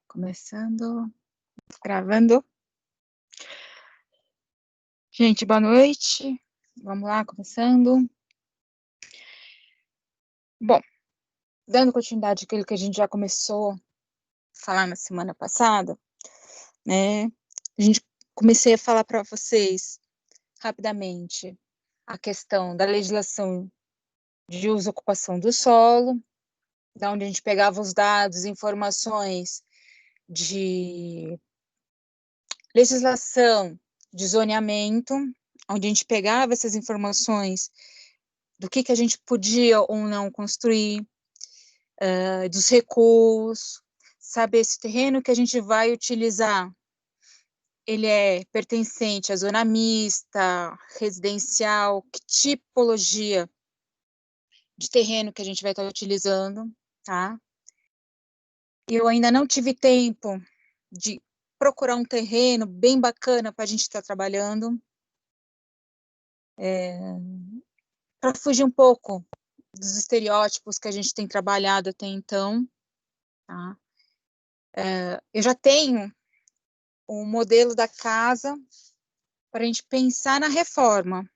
Começando, gravando. Gente, boa noite. Vamos lá, começando. Bom, dando continuidade àquilo que a gente já começou a falar na semana passada, né? Comecei a falar para vocês rapidamente a questão da legislação de uso e ocupação do solo, da onde a gente pegava os dados, informações de legislação de zoneamento, onde a gente pegava essas informações do que a gente podia ou não construir, dos recuos, saber se o terreno que a gente vai utilizar, ele é pertencente à zona mista, residencial, que tipologia de terreno que a gente vai estar utilizando, tá? Eu ainda não tive tempo de procurar um terreno bem bacana para a gente estar trabalhando, para fugir um pouco dos estereótipos que a gente tem trabalhado até então, tá? Eu já tenho o modelo da casa para a gente pensar na reforma,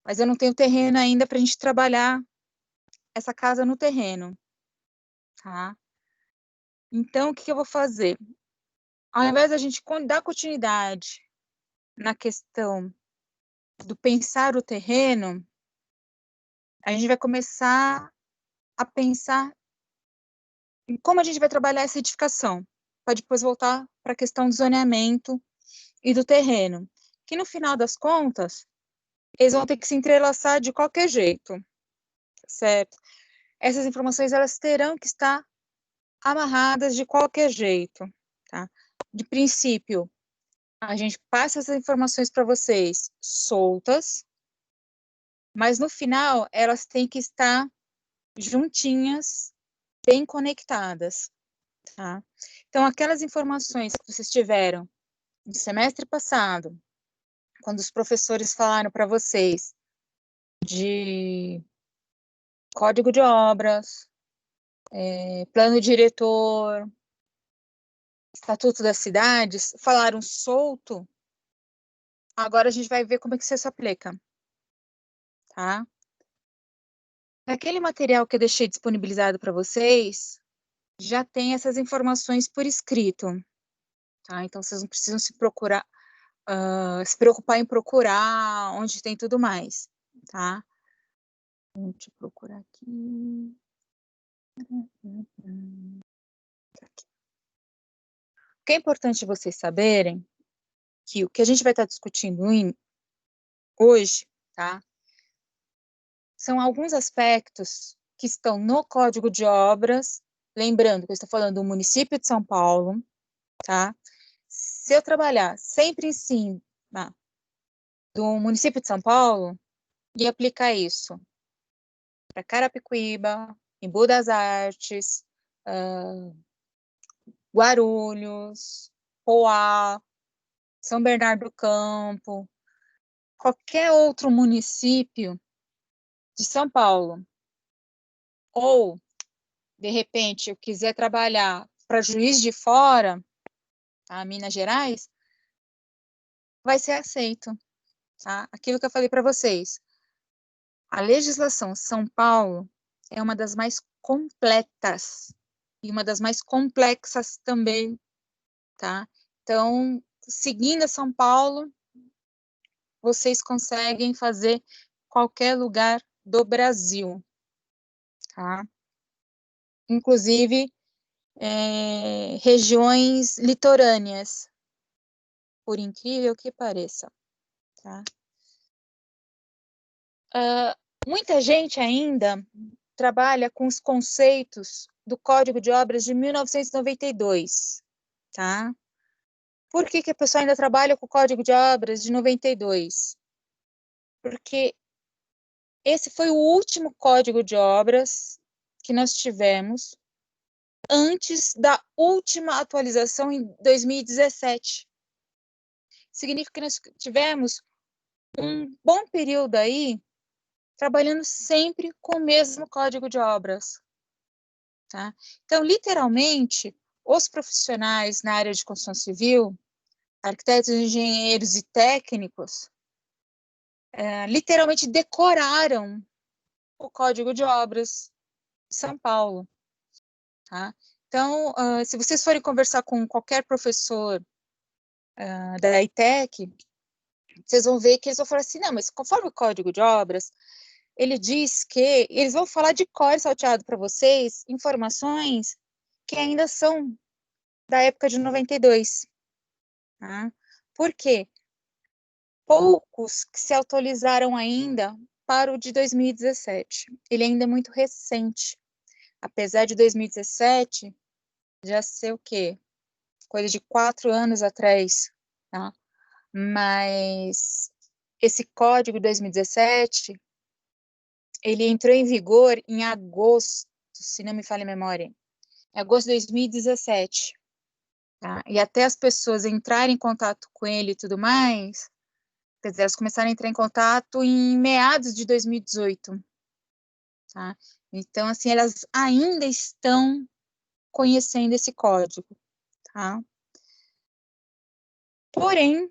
mas eu não tenho terreno ainda para a gente trabalhar essa casa no terreno, tá? Então, o que eu vou fazer? Ao invés da gente dar continuidade na questão do pensar o terreno, a gente vai começar a pensar em como a gente vai trabalhar essa edificação, para depois voltar para a questão do zoneamento e do terreno, que no final das contas, eles vão ter que se entrelaçar de qualquer jeito, certo? Essas informações, elas terão que estar amarradas de qualquer jeito, tá? De princípio, a gente passa essas informações para vocês soltas, mas no final, elas têm que estar juntinhas, bem conectadas, tá? Então, aquelas informações que vocês tiveram no semestre passado, quando os professores falaram para vocês de código de obras, plano diretor, estatuto das cidades, falaram solto, agora a gente vai ver como é que isso se aplica, tá? Aquele material que eu deixei disponibilizado para vocês, já tem essas informações por escrito, tá? Então, vocês não precisam se preocupar em procurar onde tem tudo mais, tá? Deixa eu procurar aqui. O que é importante vocês saberem que o que a gente vai estar discutindo hoje, tá? São alguns aspectos que estão no Código de Obras, lembrando que eu estou falando do município de São Paulo, tá? Se eu trabalhar sempre em cima do município de São Paulo e aplicar isso para Carapicuíba, Embu das Artes, Guarulhos, Poá, São Bernardo do Campo, qualquer outro município de São Paulo, ou, de repente, eu quiser trabalhar para Juiz de Fora, tá, Minas Gerais, vai ser aceito, tá? Aquilo que eu falei para vocês. A legislação São Paulo é uma das mais completas e uma das mais complexas também, tá? Então, seguindo a São Paulo, vocês conseguem fazer qualquer lugar do Brasil, tá? Inclusive, regiões litorâneas, por incrível que pareça, tá? Muita gente ainda trabalha com os conceitos do Código de Obras de 1992, tá? Por que a pessoa ainda trabalha com o Código de Obras de 92? Porque esse foi o último Código de Obras que nós tivemos antes da última atualização em 2017. Significa que nós tivemos um bom período aí trabalhando sempre com o mesmo Código de Obras, tá? Então, literalmente, os profissionais na área de construção civil, arquitetos, engenheiros e técnicos, literalmente decoraram o Código de Obras de São Paulo. Tá? Então, se vocês forem conversar com qualquer professor da ITEC, vocês vão ver que eles vão falar assim, não, mas conforme o Código de Obras, ele diz que eles vão falar de cor salteado para vocês informações que ainda são da época de 92. Tá? Por quê? Poucos que se atualizaram ainda para o de 2017. Ele ainda é muito recente. Apesar de 2017 já ser o quê? Coisa de 4 anos atrás, tá? Mas esse código de 2017, ele entrou em vigor em agosto, se não me falha a memória, em agosto de 2017, tá? E até as pessoas entrarem em contato com ele e tudo mais, quer dizer, elas começaram a entrar em contato em meados de 2018, tá? Então, assim, elas ainda estão conhecendo esse código, tá? Porém,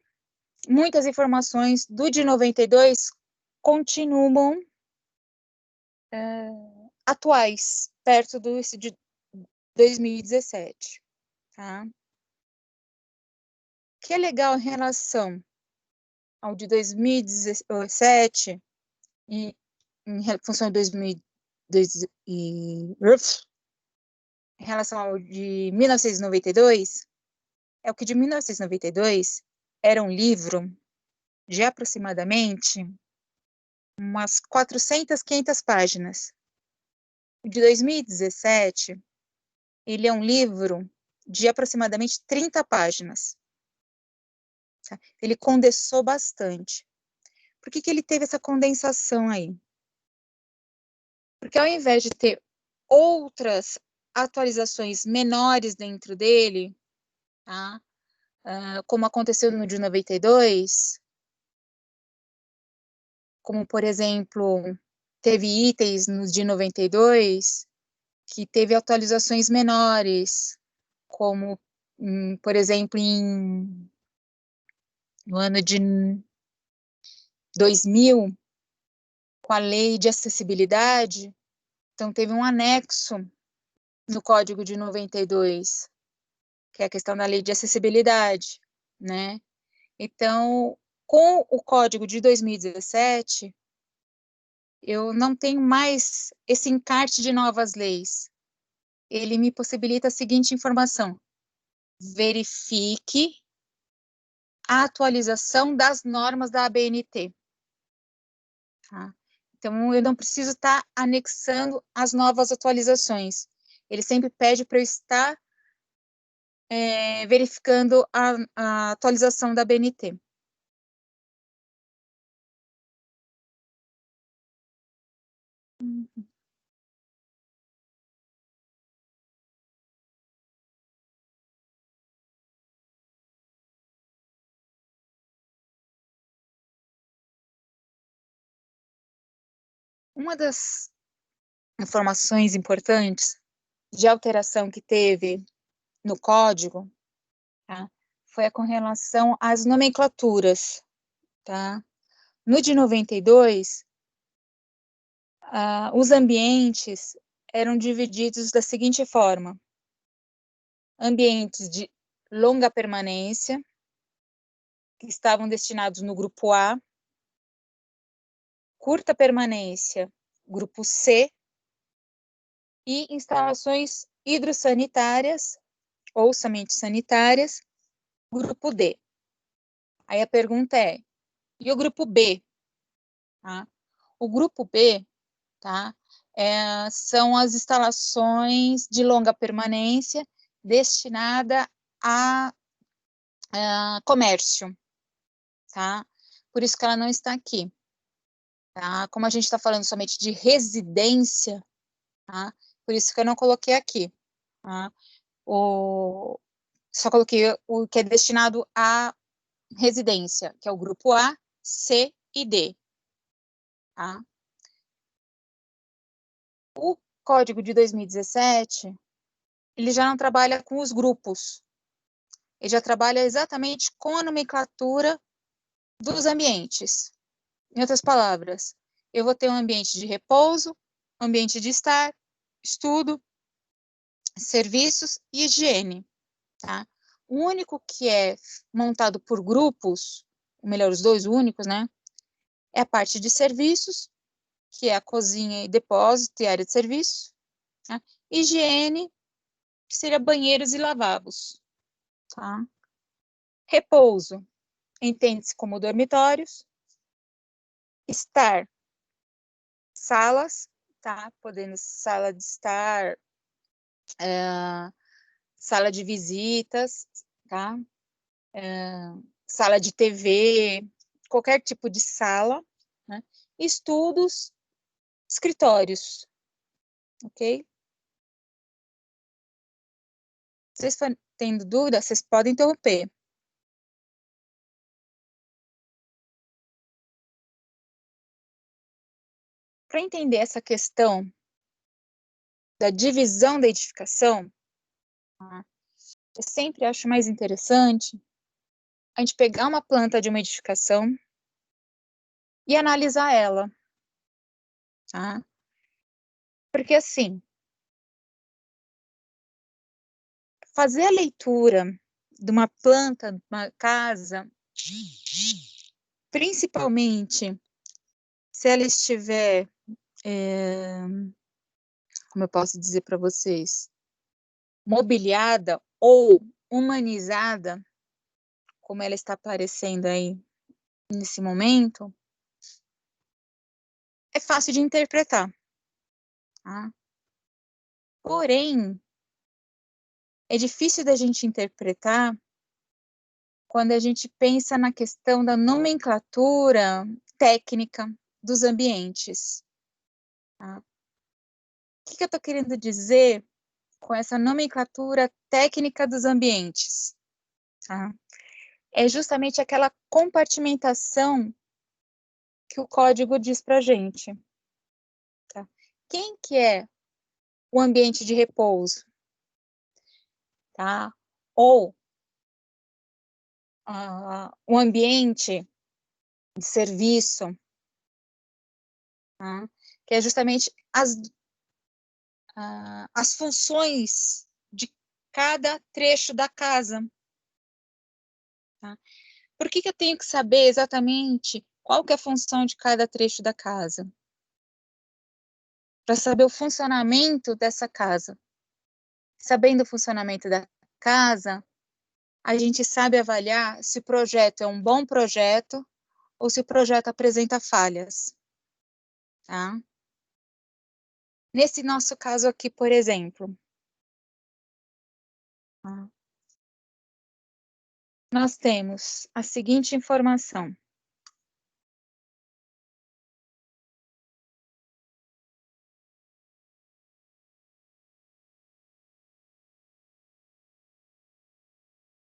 muitas informações do de 92 continuam atuais, perto do de 2017, tá? O que é legal em relação ao de 2017 e em função de 2002 e em relação ao de 1992, é o que de 1992 era um livro de aproximadamente umas 400, 500 páginas. O de 2017, ele é um livro de aproximadamente 30 páginas. Tá? Ele condensou bastante. Por que ele teve essa condensação aí? Porque ao invés de ter outras atualizações menores dentro dele, tá? Como aconteceu no de 92, como, por exemplo, teve itens no de 92 que teve atualizações menores, como, por exemplo, no ano de 2000, com a lei de acessibilidade, então teve um anexo no Código de 92, que é a questão da lei de acessibilidade, né? Então, com o Código de 2017, eu não tenho mais esse encarte de novas leis. Ele me possibilita a seguinte informação: verifique a atualização das normas da ABNT. Tá? Então, eu não preciso estar anexando as novas atualizações. Ele sempre pede para eu estar verificando a atualização da ABNT. Uma das informações importantes de alteração que teve no código, tá, foi com relação às nomenclaturas. Tá? No de 92, os ambientes eram divididos da seguinte forma: ambientes de longa permanência, que estavam destinados no grupo A, curta permanência, grupo C, e instalações hidrossanitárias ou somente sanitárias, grupo D. Aí a pergunta é, e o grupo B? Tá? O grupo B, tá, são as instalações de longa permanência destinada a comércio, tá? Por isso que ela não está aqui, tá? Como a gente está falando somente de residência, tá? Por isso que eu não coloquei aqui, tá? Só coloquei o que é destinado à residência, que é o grupo A, C e D, tá? O código de 2017, ele já não trabalha com os grupos. Ele já trabalha exatamente com a nomenclatura dos ambientes. Em outras palavras, eu vou ter um ambiente de repouso, ambiente de estar, estudo, serviços e higiene, tá? O único que é montado por grupos, ou melhor, os dois únicos, né? É a parte de serviços, que é a cozinha e depósito e área de serviço. Tá? Higiene, que seria banheiros e lavabos. Tá? Repouso, entende-se como dormitórios. Estar, salas, tá? Podendo sala de estar, sala de visitas, tá? Sala de TV, qualquer tipo de sala, né? Estudos, escritórios, ok? Vocês estão tendo dúvida, vocês podem interromper. Para entender essa questão da divisão da edificação, tá? Eu sempre acho mais interessante a gente pegar uma planta de uma edificação e analisar ela, tá? Porque, assim, fazer a leitura de uma planta, de uma casa, principalmente se ela estiver, como eu posso dizer para vocês, mobiliada ou humanizada, como ela está aparecendo aí nesse momento, é fácil de interpretar, tá? Porém, é difícil da gente interpretar quando a gente pensa na questão da nomenclatura técnica dos ambientes. Tá? O que eu estou querendo dizer com essa nomenclatura técnica dos ambientes? Tá? É justamente aquela compartimentação que o código diz para a gente. Tá? Quem que é o ambiente de repouso? Tá? Ou o ambiente de serviço, tá? Que é justamente as funções de cada trecho da casa. Tá? Por que eu tenho que saber exatamente qual que é a função de cada trecho da casa? Para saber o funcionamento dessa casa. Sabendo o funcionamento da casa, a gente sabe avaliar se o projeto é um bom projeto ou se o projeto apresenta falhas. Tá? Nesse nosso caso aqui, por exemplo, tá? Nós temos a seguinte informação.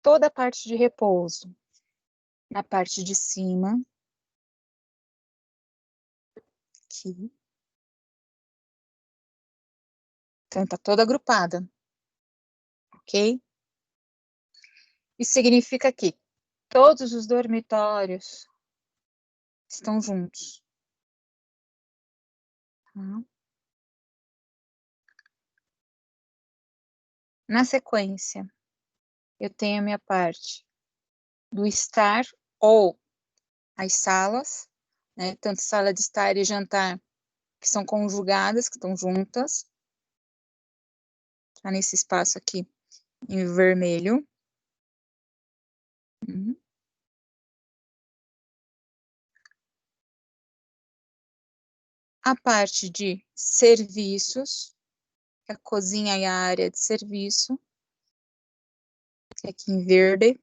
Toda a parte de repouso na parte de cima, aqui, então está toda agrupada, ok? Isso significa que todos os dormitórios estão juntos. Tá? Na sequência, eu tenho a minha parte do estar ou as salas, né? Tanto sala de estar e jantar, que são conjugadas, que estão juntas. Tá nesse espaço aqui em vermelho. Uhum. A parte de serviços, que é a cozinha e a área de serviço, que é aqui em verde.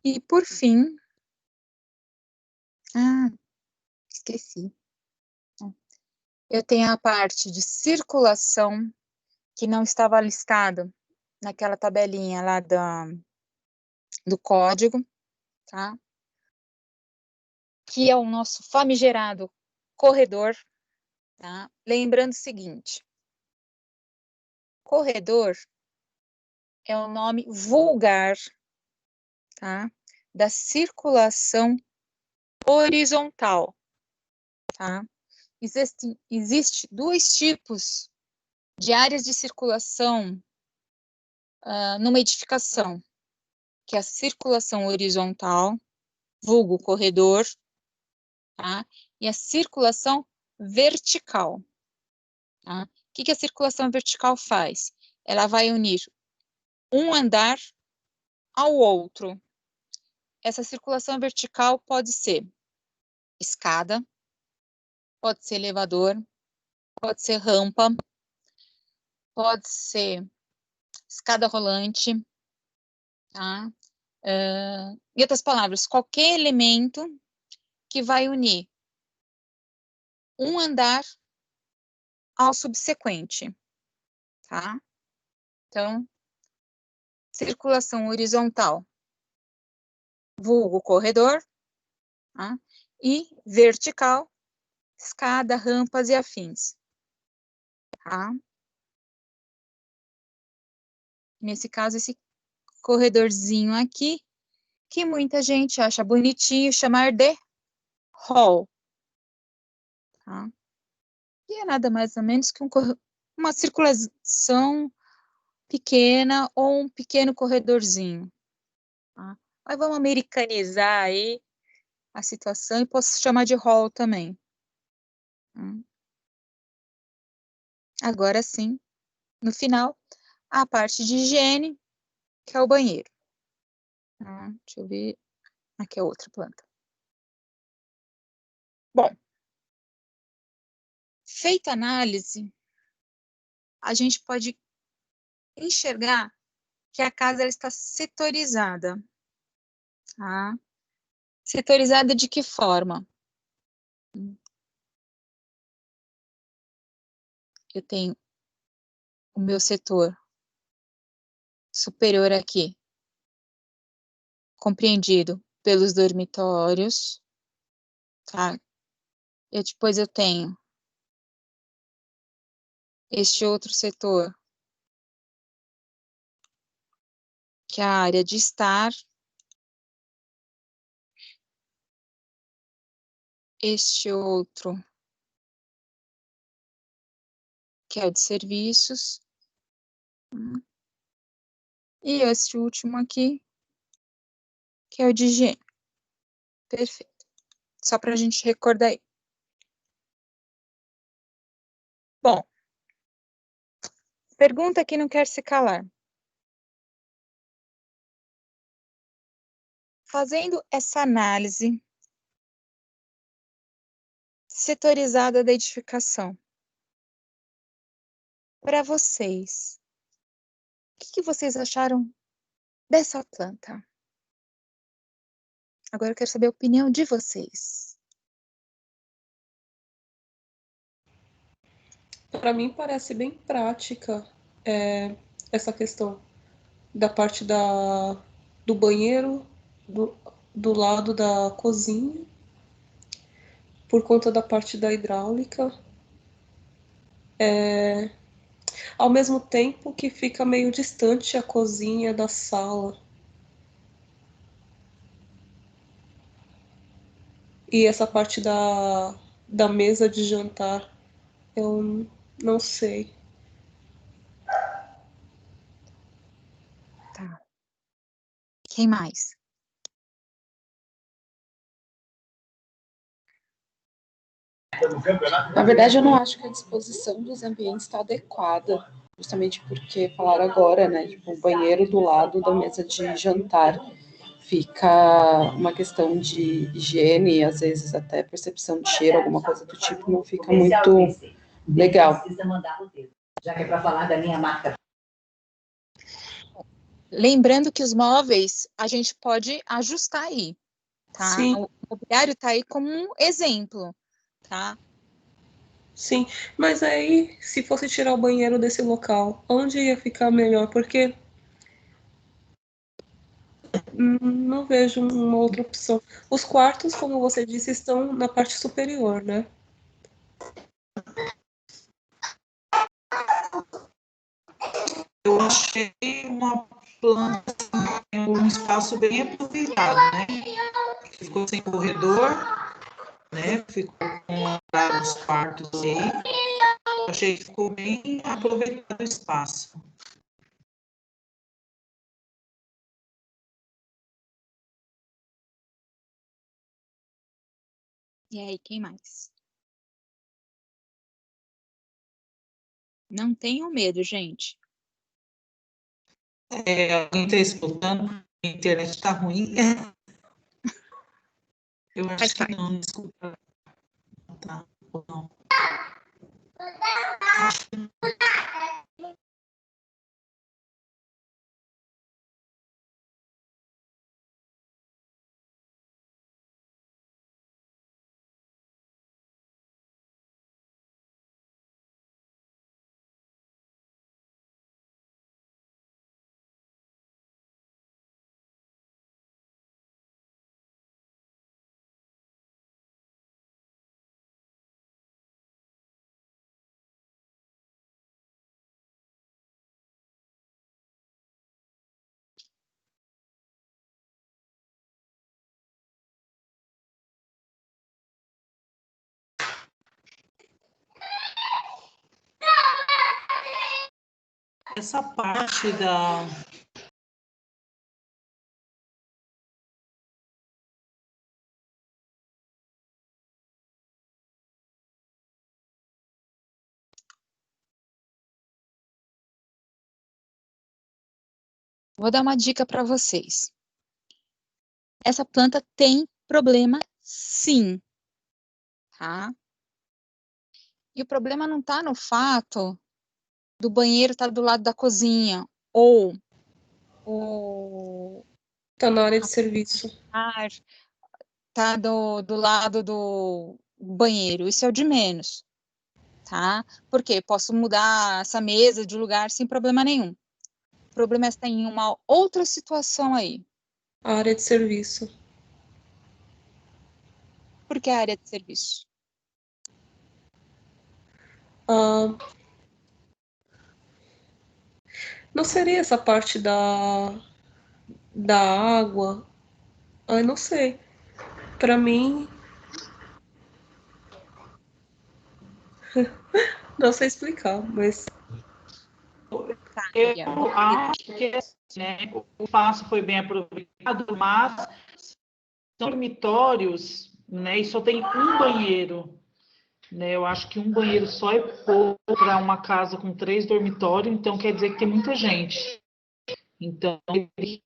E, por fim, esqueci. Eu tenho a parte de circulação, que não estava listado naquela tabelinha lá do código, tá? Que é o nosso famigerado corredor, tá? Lembrando o seguinte, corredor é o nome vulgar, tá? Da circulação horizontal, tá? Existe dois tipos de áreas de circulação numa edificação, que é a circulação horizontal, vulgo corredor, tá? E a circulação vertical, tá? O que a circulação vertical faz? Ela vai unir um andar ao outro. Essa circulação vertical pode ser escada, pode ser elevador, pode ser rampa, pode ser escada rolante, tá? Em outras palavras, qualquer elemento que vai unir um andar ao subsequente, tá? Então, circulação horizontal, vulgo corredor, tá? E vertical, escada, rampas e afins, tá? Nesse caso, esse corredorzinho aqui, que muita gente acha bonitinho chamar de hall, tá? E é nada mais ou menos que uma circulação pequena ou um pequeno corredorzinho, tá? Mas vamos americanizar aí a situação e posso chamar de hall também. Tá? Agora sim, no final, a parte de higiene, que é o banheiro. Tá? Deixa eu ver, aqui é outra planta. Bom, feita a análise, a gente pode enxergar que a casa ela está setorizada, tá? Setorizada de que forma? Eu tenho o meu setor superior aqui, compreendido pelos dormitórios, tá? E depois eu tenho este outro setor, que é a área de estar, este outro, que é o de serviços, e este último aqui, que é o de higiene. Perfeito. Só para a gente recordar aí. Bom, pergunta que não quer se calar. Fazendo essa análise setorizada da edificação, para vocês, o que vocês acharam dessa planta? Agora eu quero saber a opinião de vocês. Para mim parece bem prática essa questão da parte do banheiro do lado da cozinha, por conta da parte da hidráulica. Ao mesmo tempo que fica meio distante a cozinha da sala. E essa parte da mesa de jantar, eu não sei. Tá. Quem mais? Na verdade, eu não acho que a disposição dos ambientes está adequada, justamente porque falaram agora, né? Tipo, o banheiro do lado da mesa de jantar fica uma questão de higiene, às vezes até percepção de cheiro, alguma coisa do tipo, não fica muito legal. Já que é para falar da minha marca. Lembrando que os móveis a gente pode ajustar aí, tá? Sim. O mobiliário está aí como um exemplo, tá? Sim, mas aí, se fosse tirar o banheiro desse local, onde ia ficar melhor? Porque não vejo uma outra opção. Os quartos, como você disse, estão na parte superior, né? eu achei uma planta, um espaço bem aproveitado, né? Ficou sem corredor, né? Ficou com vários quartos aí. Eu achei que ficou bem aproveitado o espaço. E aí, quem mais? Não tenham medo, gente. Alguém está escutando? A internet está ruim? Eu acho que não, desculpa. Tá, não. Essa parte da... Vou dar uma dica para vocês. Essa planta tem problema, sim, tá? E o problema não está no fato do banheiro estar do lado da cozinha ou o Tá na área de serviço. ar tá do lado do banheiro. Isso é o de menos, tá? Porque posso mudar essa mesa de lugar sem problema nenhum. O problema está em uma outra situação aí. A área de serviço. Por que a área de serviço? Não seria essa parte da água? Ai, não sei. Pra mim, não sei explicar, mas Tá, Eu acho que assim, né, o espaço foi bem aproveitado, mas são dormitórios, né, e só tem um banheiro. Né, eu acho que um banheiro só é pouco para uma casa com 3 dormitórios, então quer dizer que tem muita gente. Então, ele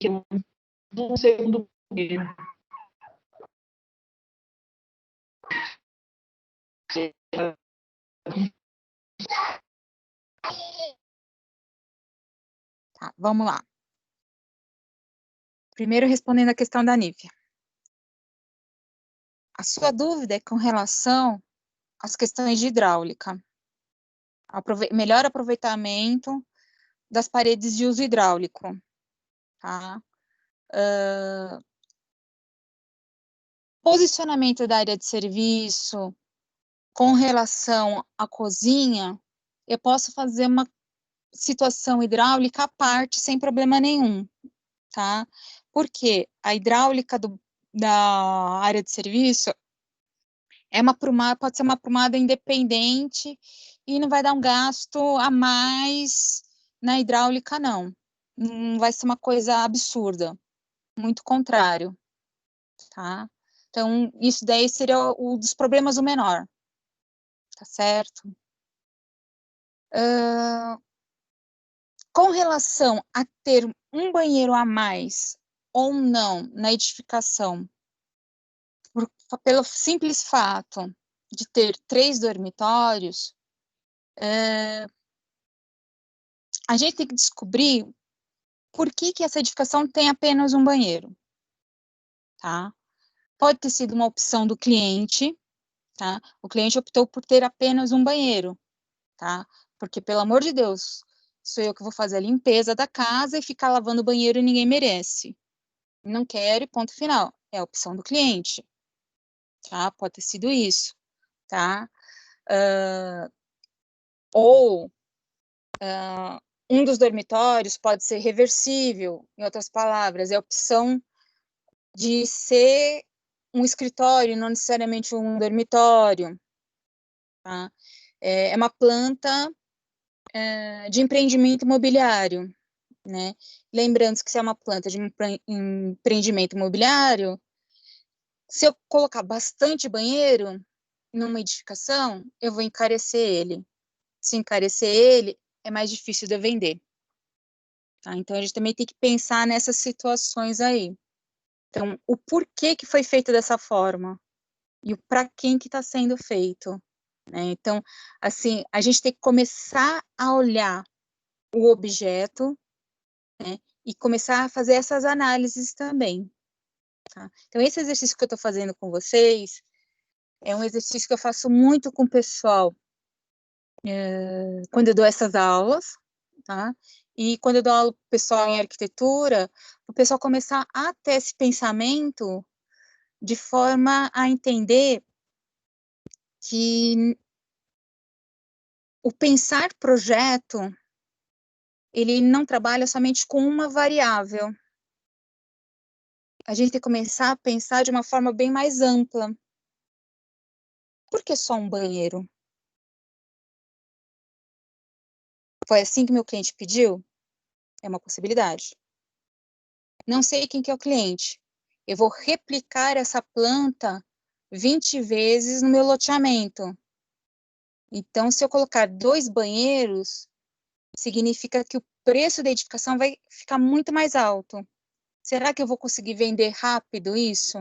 quer um segundo banheiro. Tá, vamos lá. Primeiro respondendo a questão da Nívia. A sua dúvida é com relação às questões de hidráulica. Melhor aproveitamento das paredes de uso hidráulico, tá? Posicionamento da área de serviço com relação à cozinha, eu posso fazer uma situação hidráulica à parte sem problema nenhum, tá? Porque a hidráulica da área de serviço pode ser uma aprumada independente e não vai dar um gasto a mais na hidráulica, não. Não vai ser uma coisa absurda, muito contrário, tá? Então, isso daí seria o dos problemas o menor, tá certo? Com relação a ter um banheiro a mais ou não na edificação, pelo simples fato de ter 3 dormitórios, a gente tem que descobrir por que essa edificação tem apenas um banheiro, tá? Pode ter sido uma opção do cliente, tá? O cliente optou por ter apenas um banheiro, tá? Porque, pelo amor de Deus, sou eu que vou fazer a limpeza da casa e ficar lavando o banheiro e ninguém merece. Não quero e ponto final. É a opção do cliente, tá? Pode ter sido isso, tá? Ou Um dos dormitórios pode ser reversível, em outras palavras, é a opção de ser um escritório, não necessariamente um dormitório. Tá? É uma planta de empreendimento imobiliário, né? Lembrando que se é uma planta de empreendimento imobiliário, se eu colocar bastante banheiro numa edificação, eu vou encarecer ele. Se encarecer ele, é mais difícil de eu vender. Tá? Então, a gente também tem que pensar nessas situações aí. Então, o porquê que foi feito dessa forma e o para quem que está sendo feito. Né? Então, assim, a gente tem que começar a olhar o objeto, né? E começar a fazer essas análises também. Tá? Então, esse exercício que eu estou fazendo com vocês é um exercício que eu faço muito com o pessoal quando eu dou essas aulas, tá? E quando eu dou aula para o pessoal em arquitetura, o pessoal começar a ter esse pensamento de forma a entender que o pensar projeto, ele não trabalha somente com uma variável. A gente tem que começar a pensar de uma forma bem mais ampla. Por que só um banheiro? Foi assim que meu cliente pediu? É uma possibilidade. Não sei quem que é o cliente. Eu vou replicar essa planta 20 vezes no meu loteamento. Então, se eu colocar 2 banheiros, significa que o preço da edificação vai ficar muito mais alto. Será que eu vou conseguir vender rápido isso?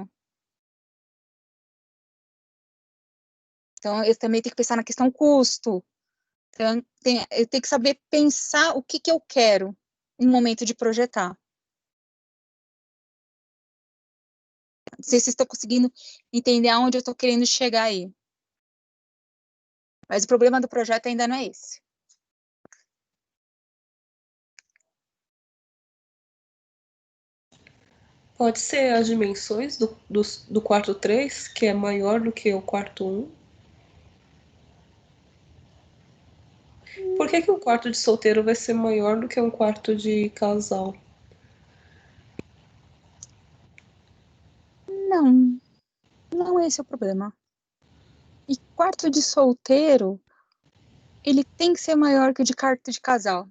Então, eu também tenho que pensar na questão custo. Então, eu tenho que saber pensar o que eu quero no momento de projetar. Não sei se vocês estão conseguindo entender aonde eu estou querendo chegar aí. Mas o problema do projeto ainda não é esse. Pode ser as dimensões do quarto 3, que é maior do que o quarto 1. Por que um quarto de solteiro vai ser maior do que um quarto de casal? Não, não esse é o problema. E quarto de solteiro, ele tem que ser maior que o de quarto de casal.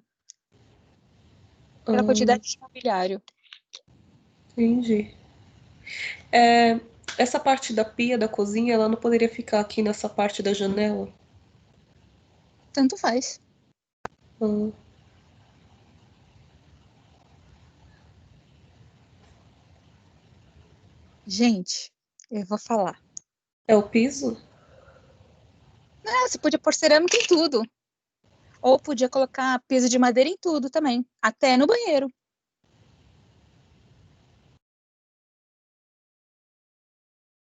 Pela quantidade de mobiliário. Entendi. Essa parte da pia da cozinha, ela não poderia ficar aqui nessa parte da janela? Tanto faz. Ah, Gente, eu vou falar. é o piso? Não, você podia pôr cerâmica em tudo. Ou podia colocar piso de madeira em tudo também. Até no banheiro.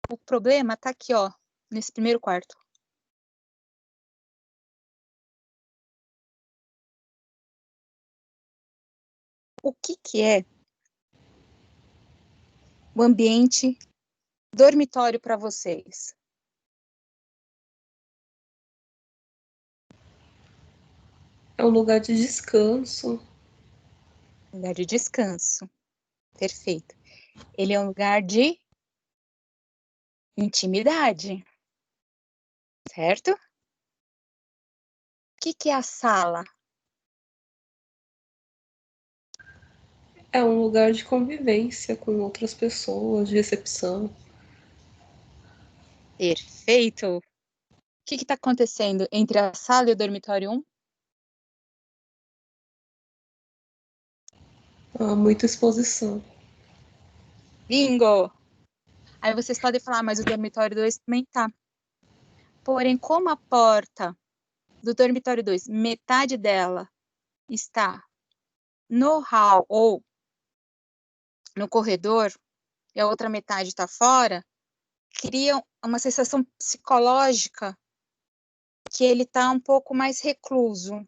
O problema tá aqui, ó. Nesse primeiro quarto. O que é o ambiente dormitório para vocês? É um lugar de descanso. Lugar de descanso. Perfeito. Ele é um lugar de intimidade. Certo? O que é a sala? É um lugar de convivência com outras pessoas, de recepção. Perfeito. O que está acontecendo entre a sala e o dormitório 1? Muita exposição. Bingo! Aí vocês podem falar, mas o dormitório 2 também tá. Porém, como a porta do dormitório 2, metade dela está no hall ou no corredor, e a outra metade está fora, cria uma sensação psicológica que ele está um pouco mais recluso,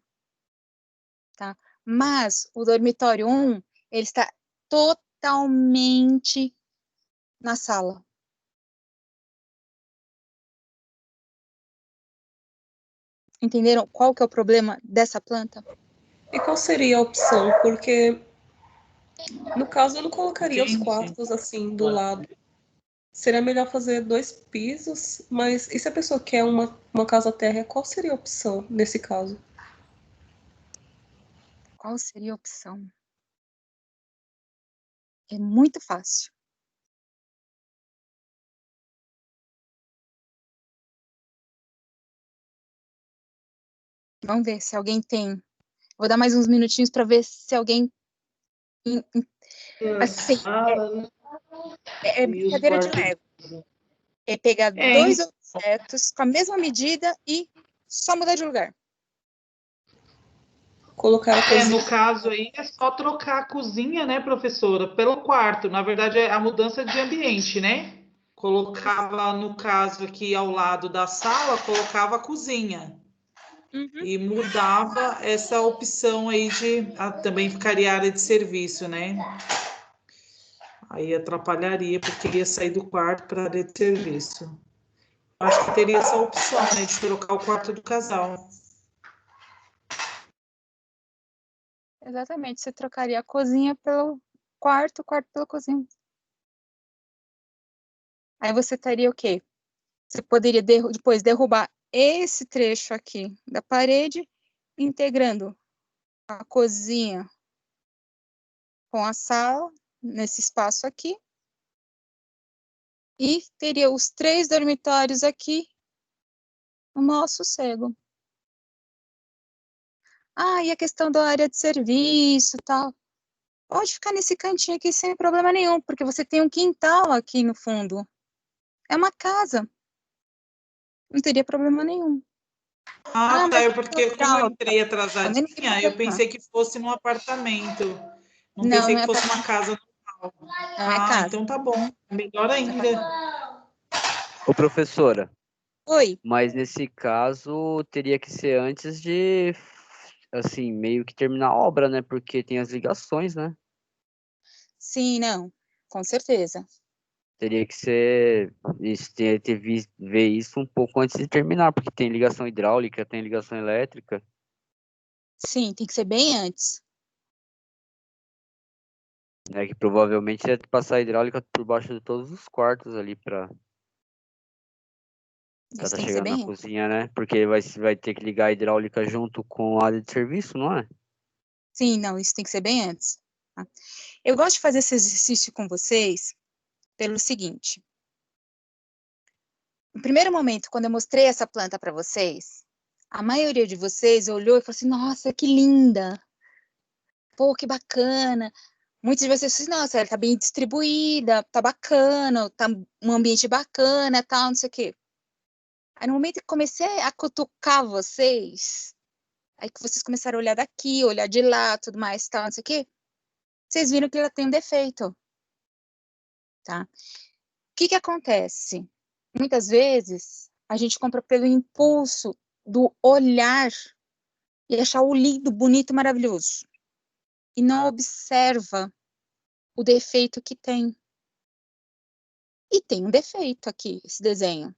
tá? Mas o dormitório 1, ele está totalmente na sala. Entenderam qual que é o problema dessa planta? E qual seria a opção? Porque, no caso, eu não colocaria os Entendi. quartos assim do lado. Seria melhor fazer 2 pisos, mas e se a pessoa quer uma casa térrea, qual seria a opção nesse caso? Qual seria a opção? É muito fácil. Vamos ver se alguém tem. Vou dar mais uns minutinhos para ver se alguém. Assim, é E os brincadeira de quartos. Lego. É pegar dois objetos com a mesma medida e só mudar de lugar. Colocar a cozinha. No caso aí é só trocar a cozinha, né, professora, pelo quarto. Na verdade, é a mudança de ambiente, né? Colocava, no caso aqui ao lado da sala, colocava a cozinha. E mudava essa opção aí de também ficaria área de serviço, né? Aí atrapalharia, porque ia sair do quarto para a área de serviço. Acho que teria essa opção, né, de trocar o quarto do casal. Exatamente, você trocaria a cozinha pelo quarto, o quarto pela cozinha. Aí você teria o quê? Você poderia depois derrubar esse trecho aqui da parede, integrando a cozinha com a sala, nesse espaço aqui, e teria os 3 dormitórios aqui, no maior sossego. Ah, e a questão da área de serviço e tal. Pode ficar nesse cantinho aqui sem problema nenhum, porque você tem um quintal aqui no fundo. É uma casa. Não teria problema nenhum. Ah, tá. Mas É porque como eu entrei também não tem atrasadinha, eu problema. pensei que fosse num apartamento. Não Não, pensei não que é fosse uma apartamento, casa. não é Ah, casa. então tá bom. Melhor Não é ainda. apartamento. Ô, professora, Oi. mas nesse caso teria que ser antes de, assim, meio que terminar a obra, né? Porque tem as ligações, né? Sim, não. Com certeza. Teria que ser, isso, ver isso um pouco antes de terminar, porque tem ligação hidráulica, tem ligação elétrica, Sim, tem que ser bem antes. né? Que provavelmente ia passar a hidráulica por baixo de todos os quartos ali para Isso tá tem que ser chegando na bem antes. cozinha, né? Porque vai ter que ligar a hidráulica junto com a área de serviço, não é? Sim, não, isso tem que ser bem antes. Tá? Eu gosto de fazer esse exercício com vocês pelo seguinte. No primeiro momento, quando eu mostrei essa planta para vocês, a maioria de vocês olhou e falou assim, nossa, que linda! Pô, que bacana! Muitos de vocês falaram assim, nossa, ela tá bem distribuída, tá bacana, tá um ambiente bacana, tal, não sei o quê. Aí no momento que comecei a cutucar vocês, aí que vocês começaram a olhar daqui, olhar de lá, tudo mais, tal, não sei o quê, vocês viram que ela tem um defeito, tá? O que que acontece? Muitas vezes, a gente compra pelo impulso do olhar e achar o lindo, bonito, maravilhoso. E não observa o defeito que tem. E tem um defeito aqui, esse desenho.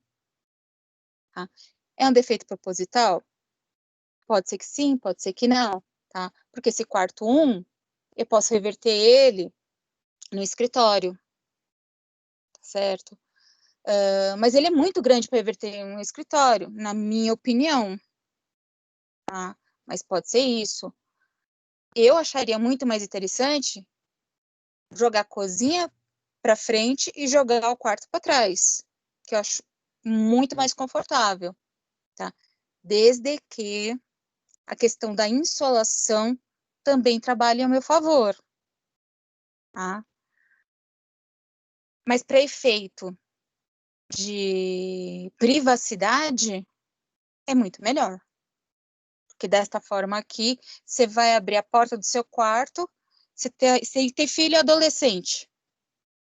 Tá? É um defeito proposital? Pode ser que sim, pode ser que não. Tá? Porque esse quarto 1, eu posso reverter ele no escritório. Certo? Mas ele é muito grande para reverter um escritório, na minha opinião. Tá? Mas pode ser isso. Eu acharia muito mais interessante jogar a cozinha para frente e jogar o quarto para trás, que eu acho muito mais confortável, tá? Desde que a questão da insolação também trabalhe a meu favor, tá? Mas para efeito de privacidade é muito melhor, porque desta forma aqui você vai abrir a porta do seu quarto, você tem filho adolescente,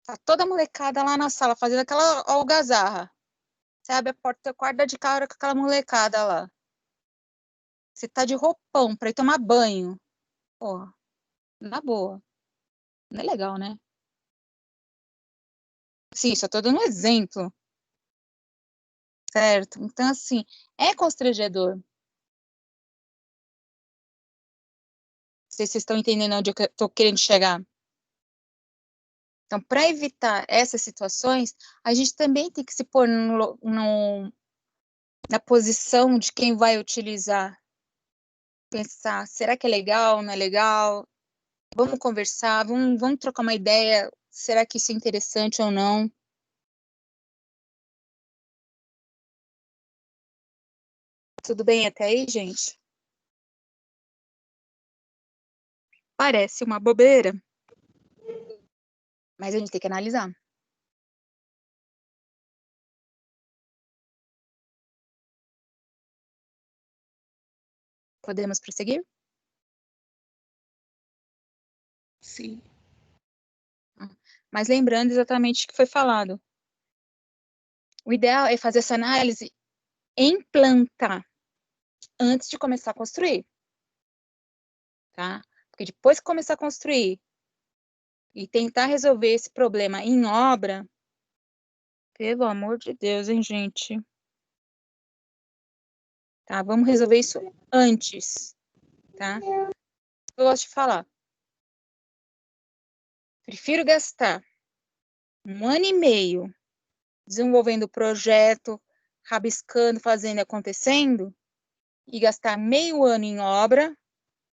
tá toda molecada lá na sala fazendo aquela algazarra. Você abre a porta do teu quarto, dá de cara com aquela molecada lá. Você tá de roupão pra ir tomar banho. Porra, na boa. Não é legal, né? Sim, só tô dando um exemplo. Certo? Então, assim, é constrangedor. sei se vocês estão entendendo onde eu estou querendo chegar. Então, para evitar essas situações, a gente também tem que se pôr na posição de quem vai utilizar. Pensar, será que é legal, não é legal? Vamos conversar, vamos trocar uma ideia, será que isso é interessante ou não? Tudo bem até aí, gente? Parece uma bobeira, mas a gente tem que analisar. Podemos prosseguir? Sim. Mas lembrando exatamente o que foi falado. O ideal é fazer essa análise em planta, antes de começar a construir. Tá? Porque depois que começar a construir e tentar resolver esse problema em obra, pelo amor de Deus, hein, gente? Tá? Vamos resolver isso antes, tá? Eu gosto de falar. Prefiro gastar 1 ano e meio desenvolvendo o projeto, rabiscando, fazendo, acontecendo, e gastar meio ano em obra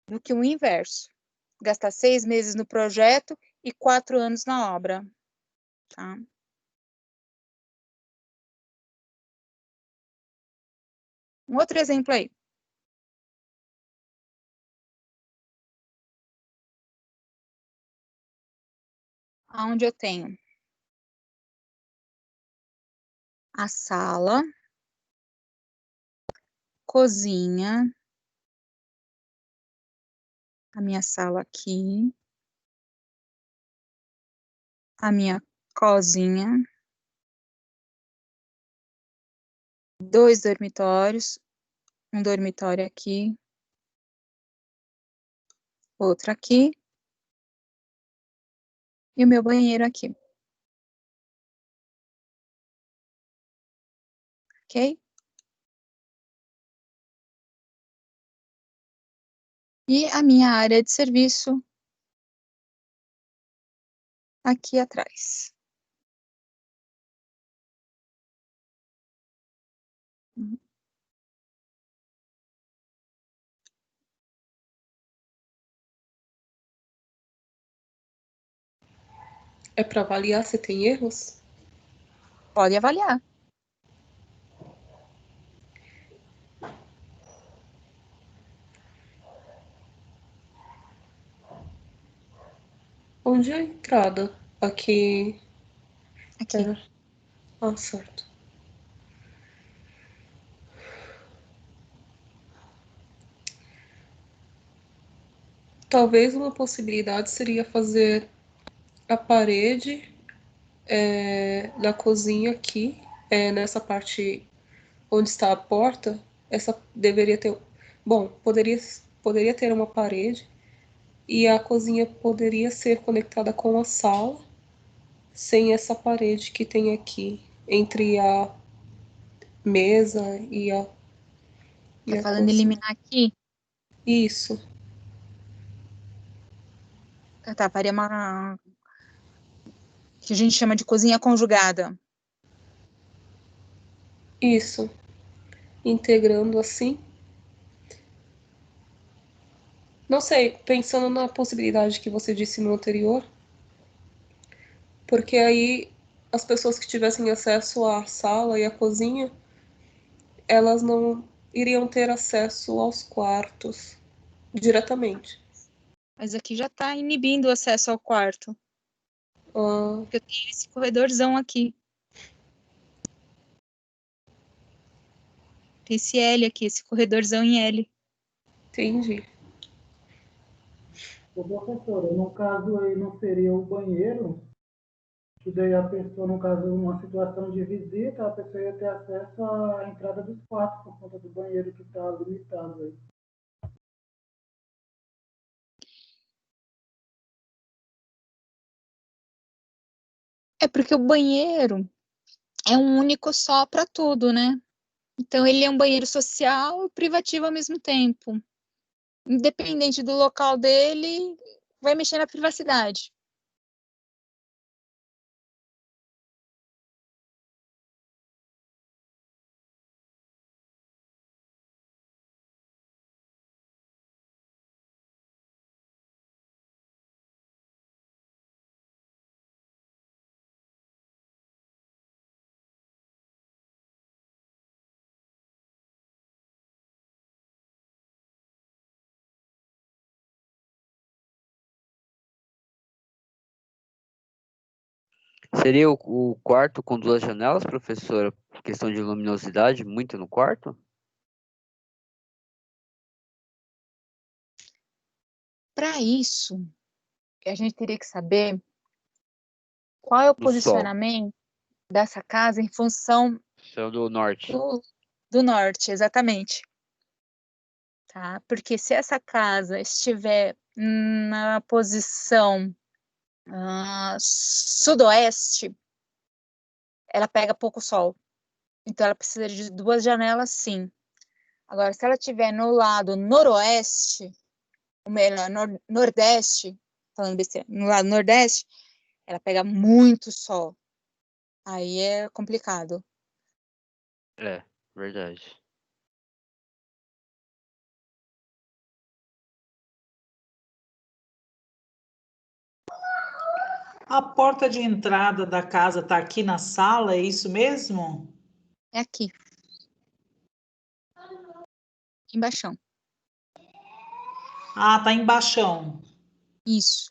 do que o inverso. Gastar 6 meses no projeto e 4 anos na obra. Tá? Um outro exemplo aí. Onde eu tenho a sala, cozinha, a minha sala aqui, a minha cozinha, 2 dormitórios, um dormitório aqui, outro aqui, e o meu banheiro aqui. Ok? E a minha área de serviço aqui atrás. É para avaliar se tem erros? Pode avaliar. Onde é a entrada? Aqui. Aqui. Ah, certo. Talvez uma possibilidade seria fazer a parede da cozinha aqui, nessa parte onde está a porta. Essa deveria ter. Bom, poderia ter uma parede e a cozinha poderia ser conectada com a sala, sem essa parede que tem aqui entre a mesa e Tá a falando cozinha. eliminar aqui? Isso. Tá, faria uma que a gente chama de cozinha conjugada. Isso. Integrando assim. Não sei, pensando na possibilidade que você disse no anterior, porque aí as pessoas que tivessem acesso à sala e à cozinha, elas não iriam ter acesso aos quartos diretamente. Mas aqui já tá inibindo o acesso ao quarto. Ah, Eu tenho esse corredorzão aqui. Tem esse L aqui, esse corredorzão em L. entendi. Ô, professora, no caso aí não seria o banheiro, que daí a pessoa, no caso, uma situação de visita, a pessoa ia ter acesso à entrada dos quartos por conta do banheiro que está limitado aí. É porque o banheiro é um único só para tudo, né? Então ele é um banheiro social e privativo ao mesmo tempo. independente do local dele, vai mexer na privacidade. Seria o quarto com duas janelas, professora? Questão de luminosidade, muito no quarto? Para isso, a gente teria que saber qual é o Do sol. posicionamento dessa casa em função Céu do norte. do norte, exatamente. Tá? Porque se essa casa estiver na posição sudoeste, ela pega pouco sol. Então, ela precisa de duas janelas, sim. Agora, se ela estiver no lado noroeste, ou melhor, nordeste, falando besteira, no lado nordeste, ela pega muito sol. Aí é complicado. É, verdade. A porta de entrada da casa está aqui na sala, é isso mesmo? É aqui. Embaixo. Ah, tá embaixão. Isso.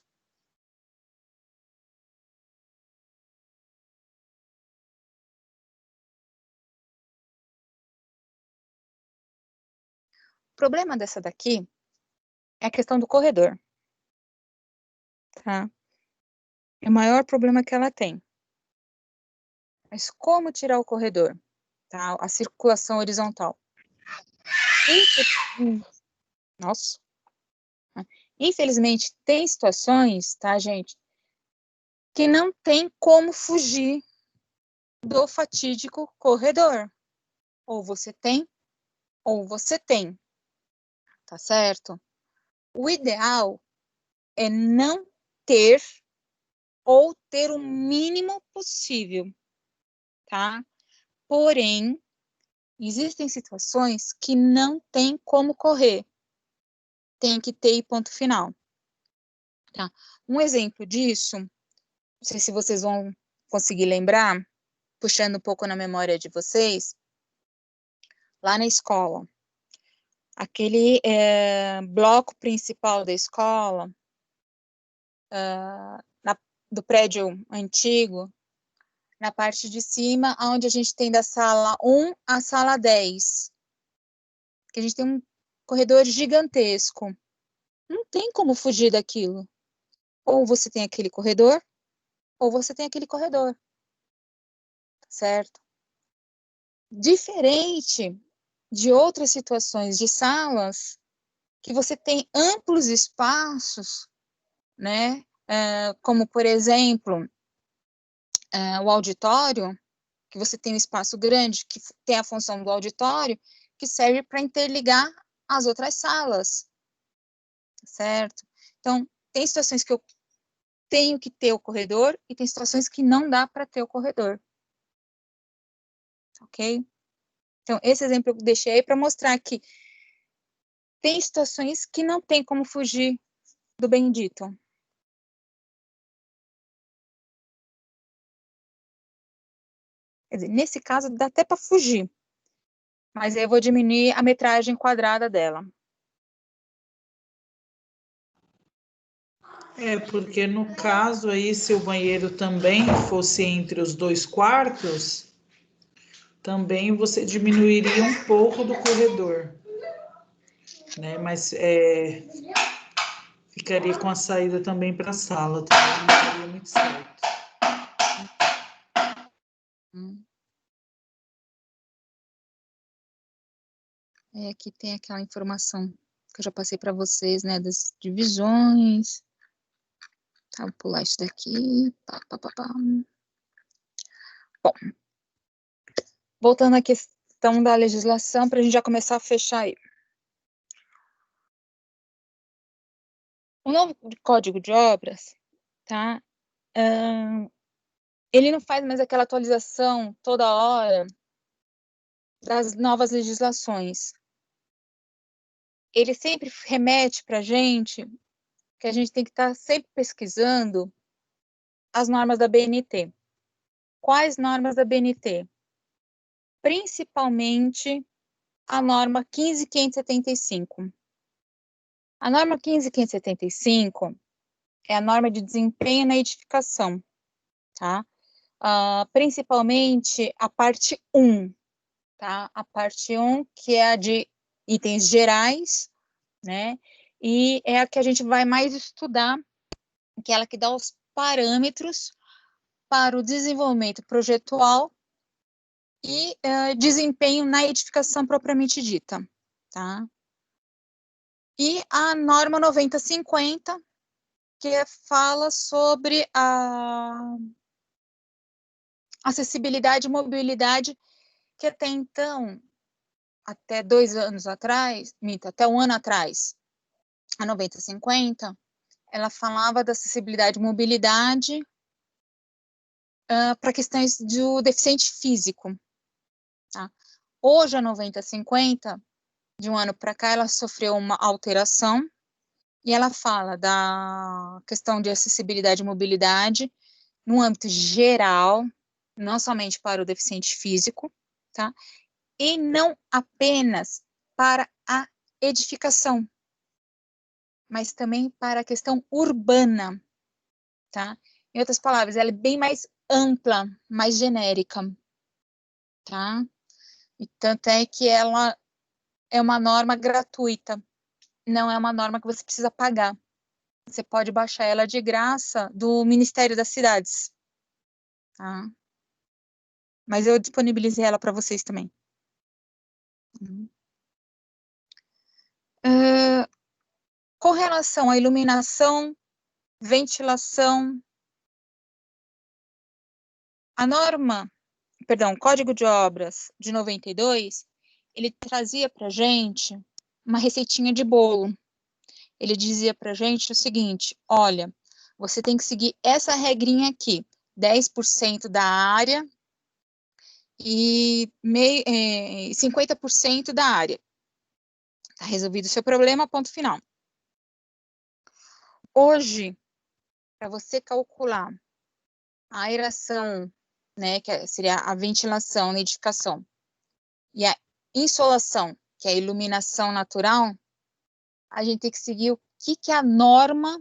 O problema dessa daqui é a questão do corredor. Tá? É o maior problema que ela tem. Mas como tirar o corredor? Tá? A circulação horizontal. Nossa. Infelizmente, tem situações, tá, gente, que não tem como fugir do fatídico corredor. Ou você tem, tá certo? O ideal é não ter ou ter o mínimo possível, tá? Porém, existem situações que não tem como correr. Tem que ter ponto final, tá? Um exemplo disso, não sei se vocês vão conseguir lembrar, puxando um pouco na memória de vocês, lá na escola, aquele bloco principal da escola, do prédio antigo, na parte de cima, onde a gente tem da sala 1 à sala 10, que a gente tem um corredor gigantesco. Não tem como fugir daquilo. Ou você tem aquele corredor, ou você tem aquele corredor, certo? Diferente de outras situações de salas que você tem amplos espaços, né? Como, por exemplo, o auditório, que você tem um espaço grande, que tem a função do auditório, que serve para interligar as outras salas, certo? Então, tem situações que eu tenho que ter o corredor e tem situações que não dá para ter o corredor, ok? Então, esse exemplo eu deixei aí para mostrar que tem situações que não tem como fugir do bendito. Quer dizer, nesse caso, dá até para fugir, mas aí eu vou diminuir a metragem quadrada dela. É, porque no caso aí, se o banheiro também fosse entre os dois quartos, também você diminuiria um pouco do corredor, né? Mas ficaria com a saída também para a sala, também não daria muito certo. Aqui tem aquela informação que eu já passei para vocês, né, das divisões. Tá, vou pular isso daqui. Pá, pá, pá, pá. Bom, voltando à questão da legislação, para a gente já começar a fechar aí. O novo Código de Obras, tá? Ele não faz mais aquela atualização toda hora das novas legislações. Ele sempre remete para a gente que a gente tem que estar sempre pesquisando as normas da BNT. Quais normas da BNT? Principalmente a norma 15.575. A norma 15.575 é a norma de desempenho na edificação, tá? Principalmente a parte 1, tá? A parte 1, que é a de itens gerais, né? E é a que a gente vai mais estudar, que é ela que dá os parâmetros para o desenvolvimento projetual e desempenho na edificação propriamente dita, tá? E a norma 9050, que fala sobre a acessibilidade e mobilidade, que até então, até 2 anos atrás, até 1 ano atrás, a 9050, ela falava da acessibilidade e mobilidade para questões do deficiente físico, tá? Hoje, a 9050, de 1 ano para cá, ela sofreu uma alteração, e ela fala da questão de acessibilidade e mobilidade no âmbito geral, não somente para o deficiente físico, tá? E não apenas para a edificação, mas também para a questão urbana, tá? Em outras palavras, ela é bem mais ampla, mais genérica, tá? E tanto é que ela é uma norma gratuita, não é uma norma que você precisa pagar. Você pode baixar ela de graça do Ministério das Cidades, tá? Mas eu disponibilizei ela para vocês também. Com relação à iluminação, ventilação, o Código de Obras de 92, ele trazia para a gente uma receitinha de bolo. Ele dizia para a gente o seguinte: olha, você tem que seguir essa regrinha aqui, 10% da área e 50% da área. Está resolvido o seu problema, ponto final. Hoje, para você calcular a aeração, né, que seria a ventilação na edificação, e a insolação, que é a iluminação natural, a gente tem que seguir o que é a norma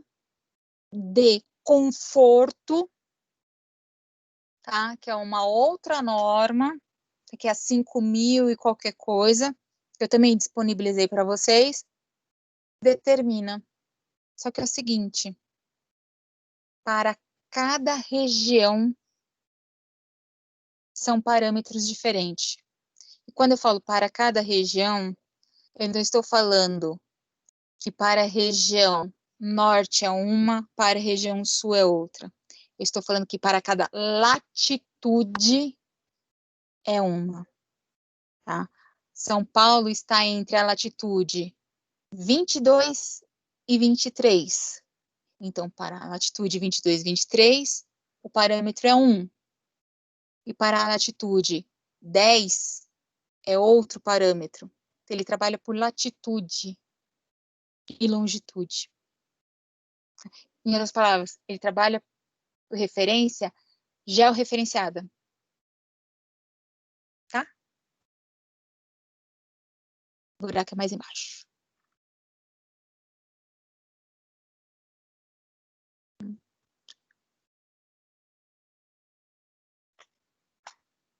de conforto, tá? Que é uma outra norma, que é a 5.000 e qualquer coisa, que eu também disponibilizei para vocês, determina. Só que é o seguinte, para cada região são parâmetros diferentes. E quando eu falo para cada região, eu não estou falando que para a região norte é uma, para a região sul é outra. Eu estou falando que para cada latitude é uma, tá? São Paulo está entre a latitude 22 e 23. Então, para a latitude 22 e 23, o parâmetro é 1. E para a latitude 10, é outro parâmetro. Ele trabalha por latitude e longitude. Em outras palavras, ele trabalha por referência georreferenciada. Tá? O buraco é mais embaixo.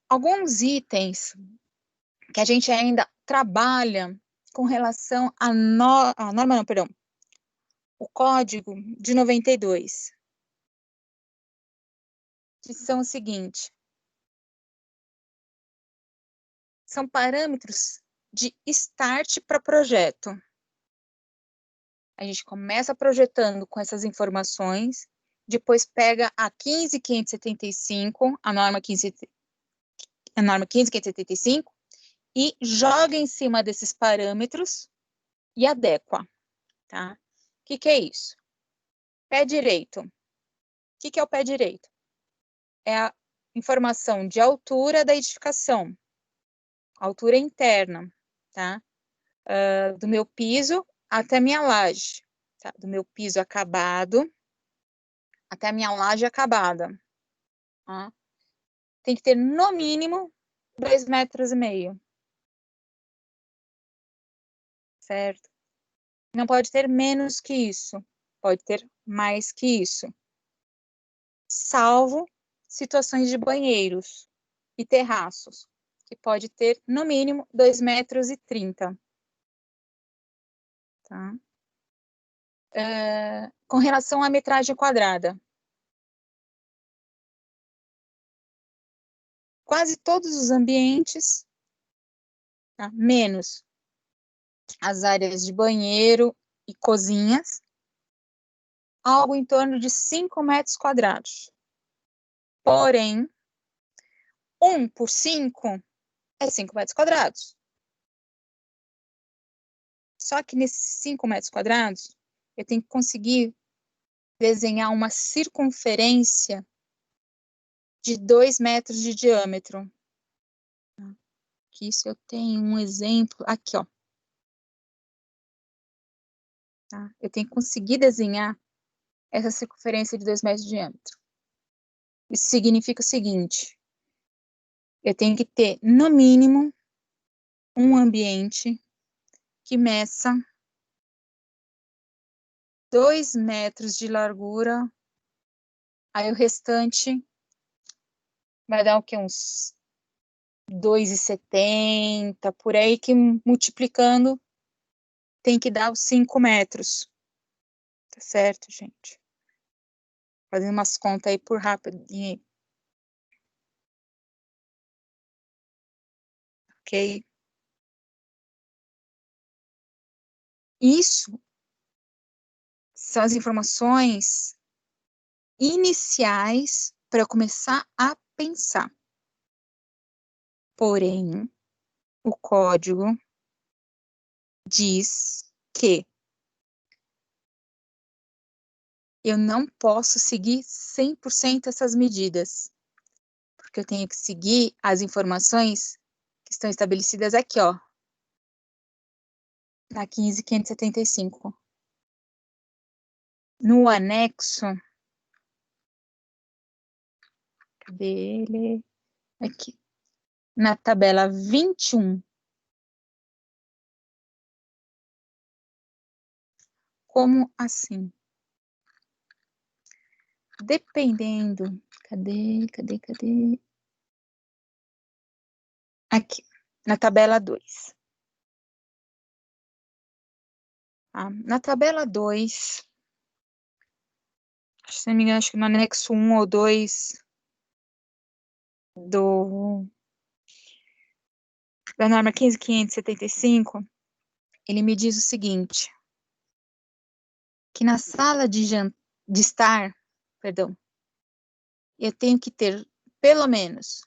Alguns itens que a gente ainda trabalha com relação à norma, não, perdão, o Código de 92, que são o seguinte: são parâmetros de start para projeto. A gente começa projetando com essas informações, depois pega a 15.575, a norma 15.575, e joga em cima desses parâmetros e adequa, tá? O que é isso? Pé direito. O que é o pé direito? É a informação de altura da edificação, altura interna, tá? Do meu piso até a minha laje, tá? Do meu piso acabado até a minha laje acabada, tá? Tem que ter no mínimo 2,5 metros, certo? Não pode ter menos que isso, pode ter mais que isso, salvo situações de banheiros e terraços, que pode ter no mínimo 2,30 metros, tá? Com relação à metragem quadrada, quase todos os ambientes, tá? Menos as áreas de banheiro e cozinhas, algo em torno de 5 metros quadrados. Porém, 1 por 5 é 5 metros quadrados. Só que nesses 5 metros quadrados, eu tenho que conseguir desenhar uma circunferência de 2 metros de diâmetro. Aqui, se eu tenho um exemplo, aqui, ó. Tá? Eu tenho que conseguir desenhar essa circunferência de 2 metros de diâmetro. Isso significa o seguinte: eu tenho que ter, no mínimo, um ambiente que meça 2 metros de largura, aí o restante vai dar o quê? Uns 2,70, por aí, que multiplicando tem que dar os 5 metros. Tá certo, gente? Fazendo umas contas aí por rapidinho. Ok? Isso são as informações iniciais para eu começar a pensar. Porém, o código diz que eu não posso seguir 100% essas medidas, porque eu tenho que seguir as informações que estão estabelecidas aqui, ó, na 15.575. No anexo, cadê ele? Aqui. Na tabela 21. Como assim? Dependendo, cadê? Aqui, na tabela 2. Na tabela 2, se não me engano, acho que no anexo 1 ou 2 da norma 15.575, ele me diz o seguinte, que na sala de estar, eu tenho que ter, pelo menos,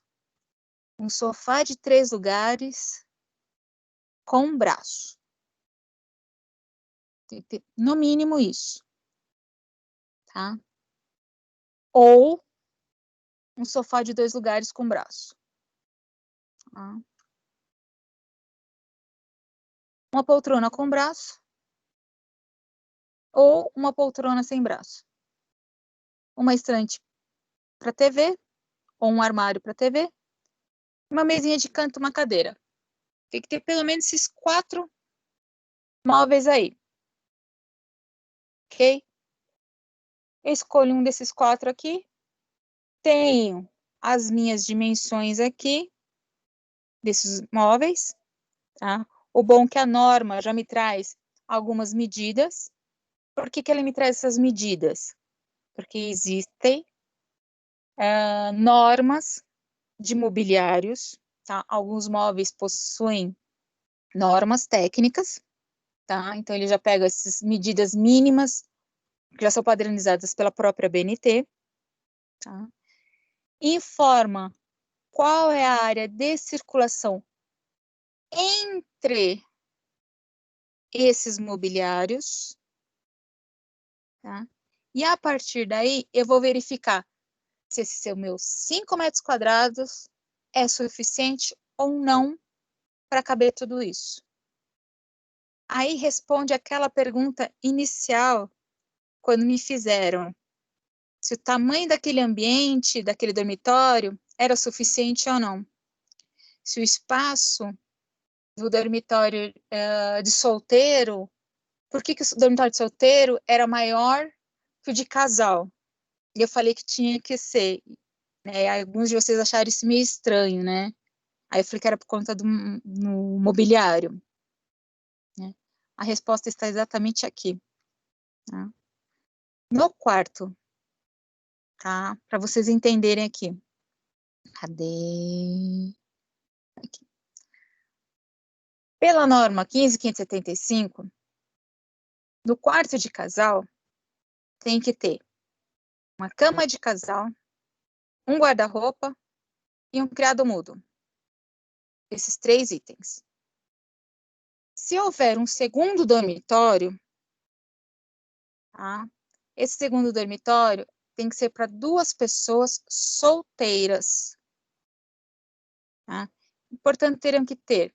um sofá de 3 lugares com um braço. Tem que ter, no mínimo, isso. Tá? Ou um sofá de 2 lugares com braço. Tá? Uma poltrona com braço. Ou uma poltrona sem braço. Uma estante para TV, ou um armário para TV. Uma mesinha de canto, uma cadeira. Tem que ter pelo menos esses 4 móveis aí. Ok? Eu escolho um desses 4 aqui. Tenho as minhas dimensões aqui, desses móveis, tá? O bom é que a norma já me traz algumas medidas. Por que ela me traz essas medidas? Porque existem normas de mobiliários, tá? Alguns móveis possuem normas técnicas, tá? Então, ele já pega essas medidas mínimas, que já são padronizadas pela própria BNT, tá? Informa qual é a área de circulação entre esses mobiliários, tá? E a partir daí, eu vou verificar se esse seu meus 5 metros quadrados é suficiente ou não para caber tudo isso. Aí responde aquela pergunta inicial, quando me fizeram se o tamanho daquele ambiente, daquele dormitório, era suficiente ou não. Se o espaço do dormitório de solteiro, por que o dormitório de solteiro era maior que o de casal? E eu falei que tinha que ser. Né? Alguns de vocês acharam isso meio estranho, né? Aí eu falei que era por conta do mobiliário. Né? A resposta está exatamente aqui. Tá? No quarto, tá? Para vocês entenderem aqui. Cadê? Aqui. Pela norma 15.575, no quarto de casal, tem que ter uma cama de casal, um guarda-roupa e um criado mudo. Esses 3 itens. Se houver um segundo dormitório, tá? Esse segundo dormitório tem que ser para 2 pessoas solteiras. Tá? Portanto, terão que ter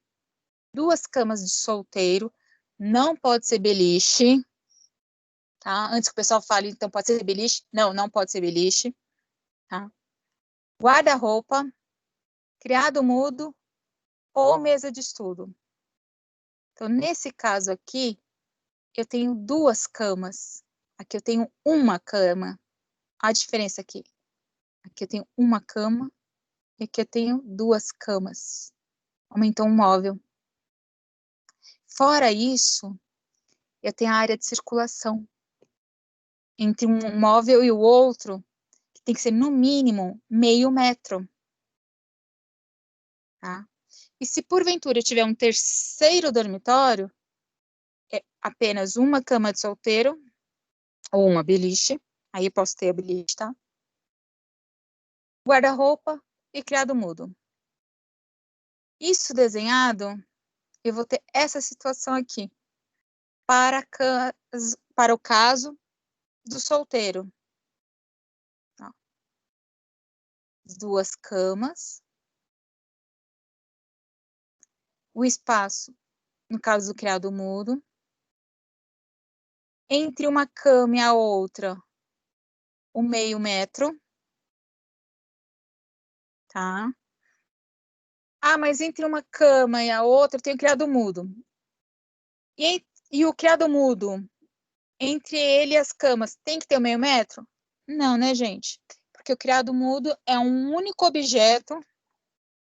2 camas de solteiro, não pode ser beliche, tá? Antes que o pessoal fale, então pode ser beliche. Não, não pode ser beliche, tá? Guarda-roupa, criado mudo ou mesa de estudo. Então, nesse caso aqui, eu tenho 2 camas. Aqui eu tenho uma cama. A diferença aqui. Aqui eu tenho uma cama e aqui eu tenho 2 camas. Aumentou um móvel. Fora isso, eu tenho a área de circulação entre um móvel e o outro, que tem que ser no mínimo meio metro. Tá? E se porventura eu tiver um terceiro dormitório, é apenas uma cama de solteiro ou uma beliche, aí eu posso ter a beliche, tá? Guarda-roupa e criado mudo. Isso desenhado, eu vou ter essa situação aqui, para o caso do solteiro. Ó. 2 camas, o espaço, no caso do criado mudo, entre uma cama e a outra, o meio metro, tá? Ah, mas entre uma cama e a outra tem o criado mudo. E o criado mudo, entre ele e as camas, tem que ter o meio metro? Não, né, gente? Porque o criado mudo é um único objeto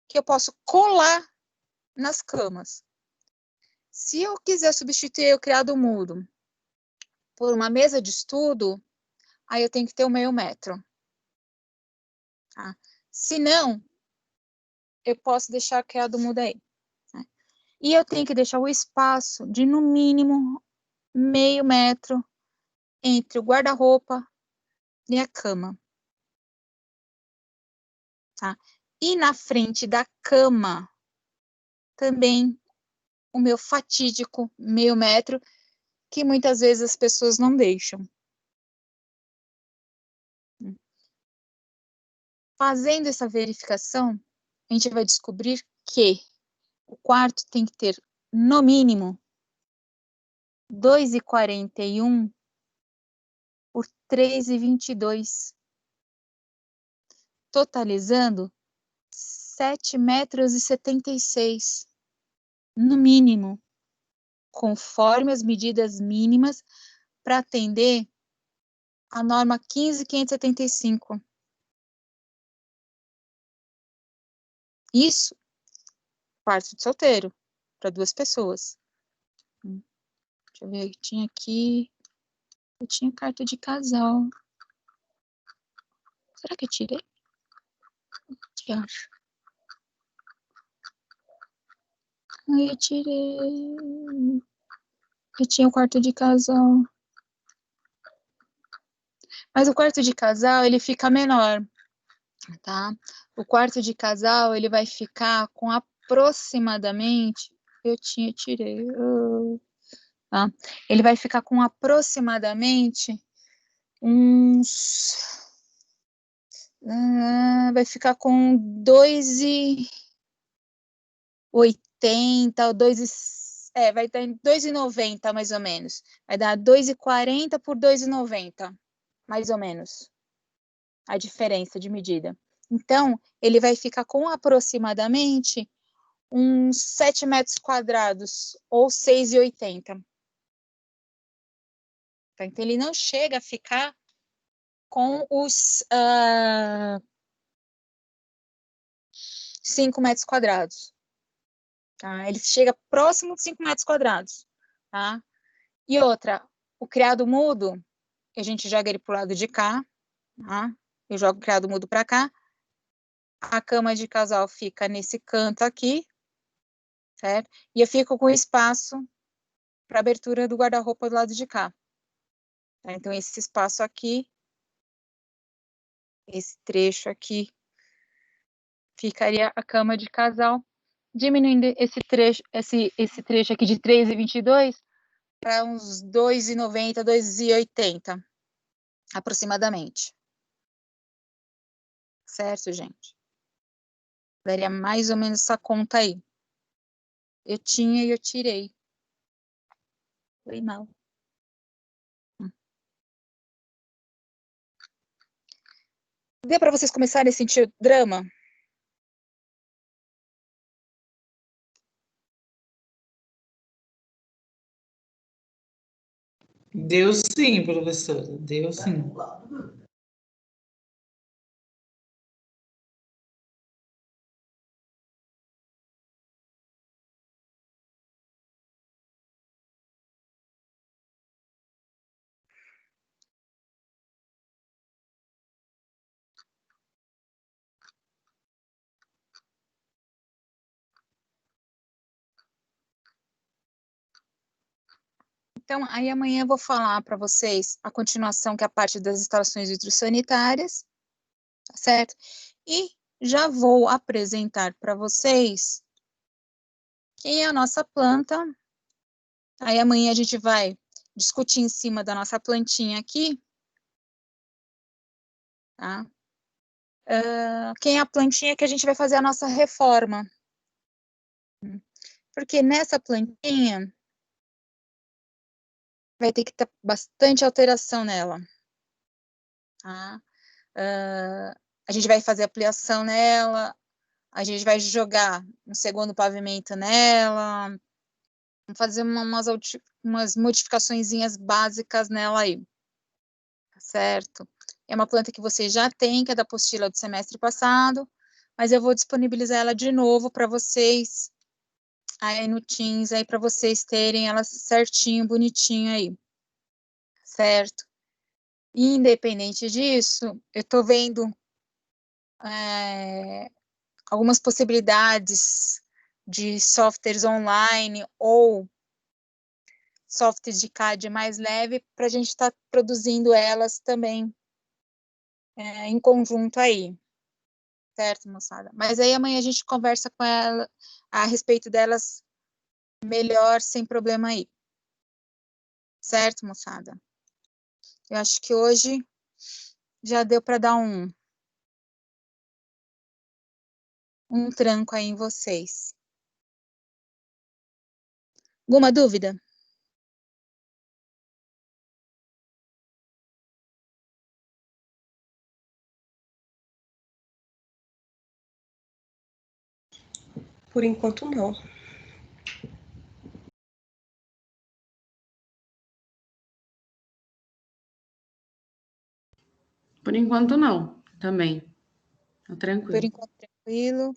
que eu posso colar nas camas. Se eu quiser substituir o criado mudo por uma mesa de estudo, aí eu tenho que ter o meio metro. Tá? Se não, eu posso deixar o criado mudo aí. Né? E eu tenho que deixar o espaço de, no mínimo, meio metro entre o guarda-roupa e a cama. Tá? E na frente da cama, também o meu fatídico meio metro, que muitas vezes as pessoas não deixam. Fazendo essa verificação, a gente vai descobrir que o quarto tem que ter, no mínimo, 2,41 por 3,22, totalizando 7,76 metros, no mínimo, conforme as medidas mínimas para atender a norma 15.575. Isso, quarto de solteiro, para 2 pessoas. Deixa eu ver, eu tinha aqui, eu tinha carta de casal. Será que eu tirei? O que eu acho? Ai, eu tirei. Eu tinha o quarto de casal. Mas o quarto de casal, ele fica menor, tá? O quarto de casal, ele vai ficar com aproximadamente... Eu tirei. Tá? Ele vai ficar com aproximadamente uns... vai ficar com 2,80 ou vai dar em 2,90 mais ou menos. Vai dar 2,40 por 2,90, mais ou menos, a diferença de medida. Então, ele vai ficar com aproximadamente uns 7 metros quadrados, ou 6,80. Tá? Então, ele não chega a ficar com os 5 metros quadrados. Tá? Ele chega próximo de 5 metros quadrados. Tá? E outra, o criado mudo, a gente joga ele para o lado de cá. Tá? Eu jogo o criado mudo para cá. A cama de casal fica nesse canto aqui. Certo? E eu fico com espaço para abertura do guarda-roupa do lado de cá. Tá? Então, esse espaço aqui, esse trecho aqui, ficaria a cama de casal, diminuindo esse trecho aqui de 3,22 para uns 2,90, 2,80, aproximadamente. Certo, gente? Daria mais ou menos essa conta aí. Eu tinha e eu tirei. Foi mal. Deu para vocês começarem a sentir o drama? Deu sim, professora, deu sim. Então, aí amanhã eu vou falar para vocês a continuação, que é a parte das instalações hidrossanitárias, tá certo? E já vou apresentar para vocês quem é a nossa planta. Aí amanhã a gente vai discutir em cima da nossa plantinha aqui, tá? Quem é a plantinha que a gente vai fazer a nossa reforma. Porque nessa plantinha vai ter que ter bastante alteração nela, tá? A gente vai fazer ampliação nela, a gente vai jogar um segundo pavimento nela, vamos fazer umas modificaçõezinhas básicas nela aí, tá certo? É uma planta que você já tem, que é da apostila do semestre passado, mas eu vou disponibilizar ela de novo para vocês, aí no Teams, aí para vocês terem ela certinho, bonitinho aí, certo? Independente disso, eu estou vendo algumas possibilidades de softwares online ou softwares de CAD mais leve para a gente estar produzindo elas também em conjunto aí, certo, moçada? Mas aí amanhã a gente conversa com ela a respeito delas melhor, sem problema aí, certo, moçada? Eu acho que hoje já deu para dar um tranco aí em vocês. Alguma dúvida? Por enquanto, não. Por enquanto, não, também. Tá tranquilo. Por enquanto, tranquilo.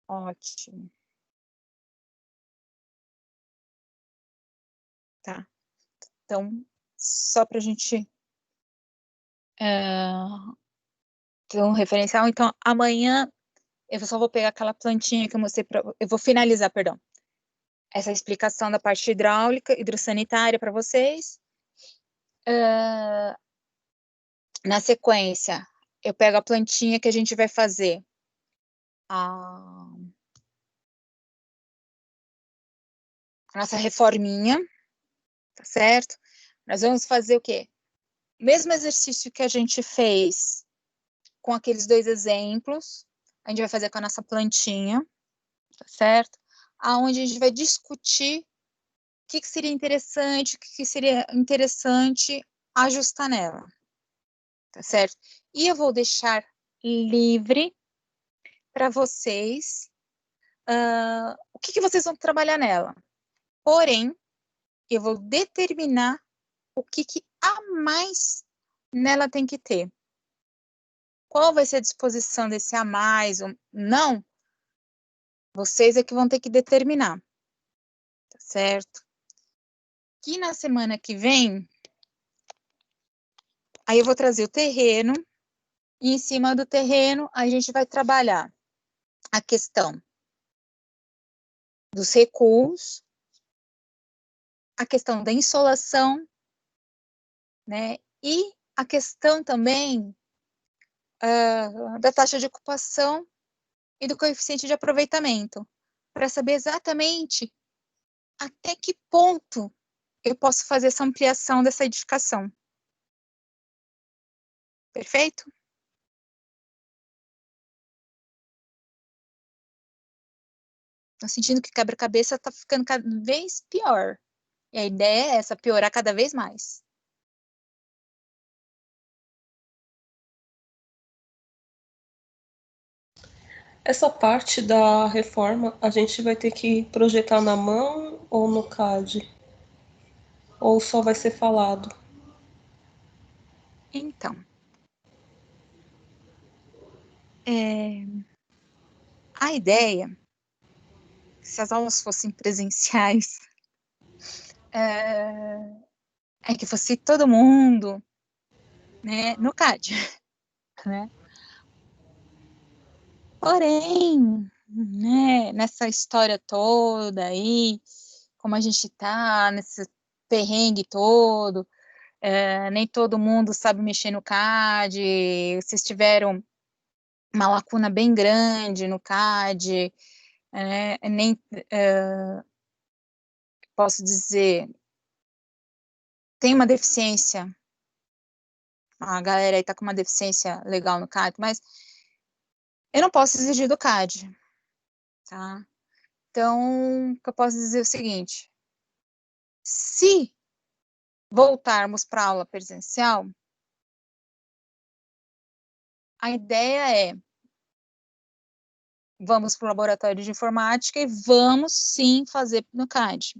Ótimo. Tá. Então, só para a gente ter um referencial. Então, amanhã eu só vou pegar aquela plantinha que eu mostrei para... Eu vou finalizar, perdão, essa explicação da parte hidráulica, hidrossanitária para vocês. Na sequência, eu pego a plantinha que a gente vai fazer a nossa reforminha, tá certo? Nós vamos fazer o quê? O mesmo exercício que a gente fez com aqueles 2 exemplos, a gente vai fazer com a nossa plantinha, tá certo? Aonde a gente vai discutir o que seria interessante, o que seria interessante ajustar nela, tá certo? E eu vou deixar livre para vocês o que vocês vão trabalhar nela. Porém, eu vou determinar o que a mais nela tem que ter. Qual vai ser a disposição desse a mais ou não? Vocês é que vão ter que determinar, tá certo? Que na semana que vem, aí eu vou trazer o terreno, e em cima do terreno a gente vai trabalhar a questão dos recuos, a questão da insolação, né? E a questão também da taxa de ocupação e do coeficiente de aproveitamento, para saber exatamente até que ponto eu posso fazer essa ampliação dessa edificação. Perfeito? Tô sentindo que quebra-cabeça está ficando cada vez pior. E a ideia é essa, piorar cada vez mais. Essa parte da reforma a gente vai ter que projetar na mão ou no CAD? Ou só vai ser falado? Então, a ideia, se as aulas fossem presenciais, é que fosse todo mundo, né, no CAD, né? Porém, né, nessa história toda aí, como a gente tá nesse perrengue todo, nem todo mundo sabe mexer no CAD, vocês tiveram uma lacuna bem grande no CAD, nem posso dizer, tem uma deficiência, a galera aí tá com uma deficiência legal no CAD, mas eu não posso exigir do CAD, tá? Então, o que eu posso dizer é o seguinte, se voltarmos para a aula presencial, a ideia é, vamos para o laboratório de informática e vamos sim fazer no CAD.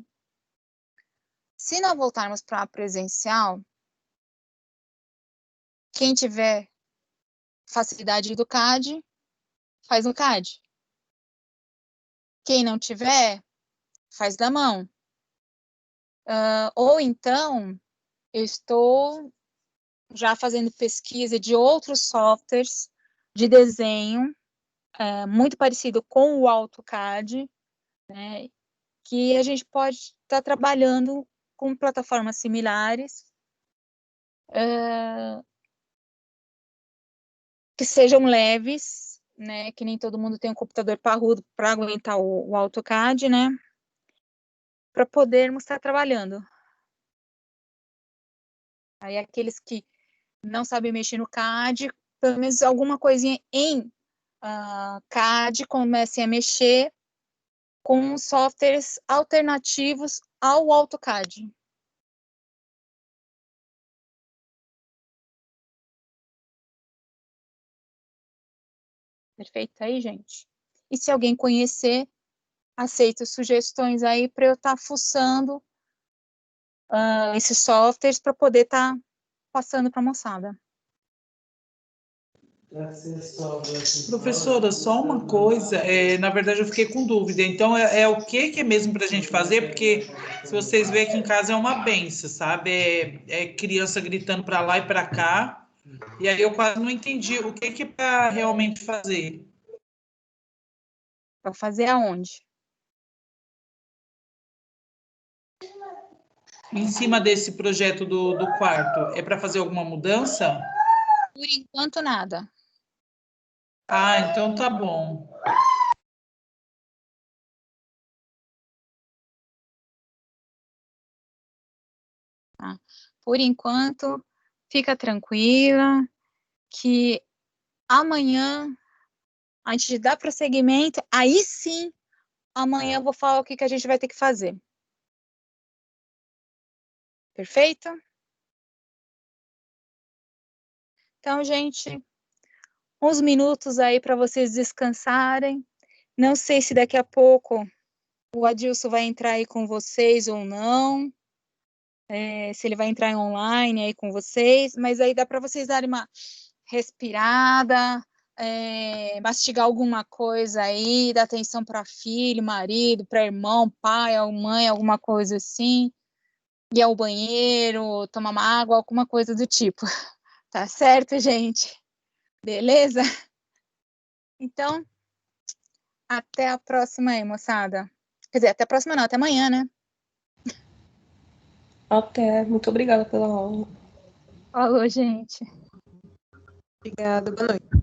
Se não voltarmos para a presencial, quem tiver facilidade do CAD, faz no CAD. Quem não tiver, faz da mão. Ou então, eu estou já fazendo pesquisa de outros softwares de desenho, muito parecido com o AutoCAD, né, que a gente pode estar trabalhando com plataformas similares, que sejam leves, né, que nem todo mundo tem um computador parrudo para aguentar o AutoCAD, né, para podermos estar trabalhando. Aí aqueles que não sabem mexer no CAD, pelo menos alguma coisinha em CAD, comecem a mexer com softwares alternativos ao AutoCAD. Perfeito aí, gente? E se alguém conhecer, aceito sugestões aí para eu estar fuçando esses softwares para poder estar passando para a moçada. Professora, só uma coisa, na verdade eu fiquei com dúvida, então o que é mesmo para a gente fazer? Porque se vocês verem aqui em casa é uma benção, sabe? É criança gritando para lá e para cá, e aí eu quase não entendi o que é para realmente fazer. Para fazer aonde? Em cima desse projeto do quarto, é para fazer alguma mudança? Por enquanto, nada. Ah, então tá bom. tá? Por enquanto, fica tranquila, que amanhã, antes de dar prosseguimento, aí sim, amanhã eu vou falar o que a gente vai ter que fazer. Perfeito? Então, gente, uns minutos aí para vocês descansarem. Não sei se daqui a pouco o Adilson vai entrar aí com vocês ou não, se ele vai entrar online aí com vocês, mas aí dá para vocês darem uma respirada, mastigar alguma coisa aí, dar atenção para filho, marido, para irmão, pai, ou mãe, alguma coisa assim, ir ao banheiro, tomar uma água, alguma coisa do tipo. Tá certo, gente? Beleza? Então, até a próxima aí, moçada. Quer dizer, até a próxima não, até amanhã, né? Até. Muito obrigada pela aula. Falou, gente. Obrigada, boa noite.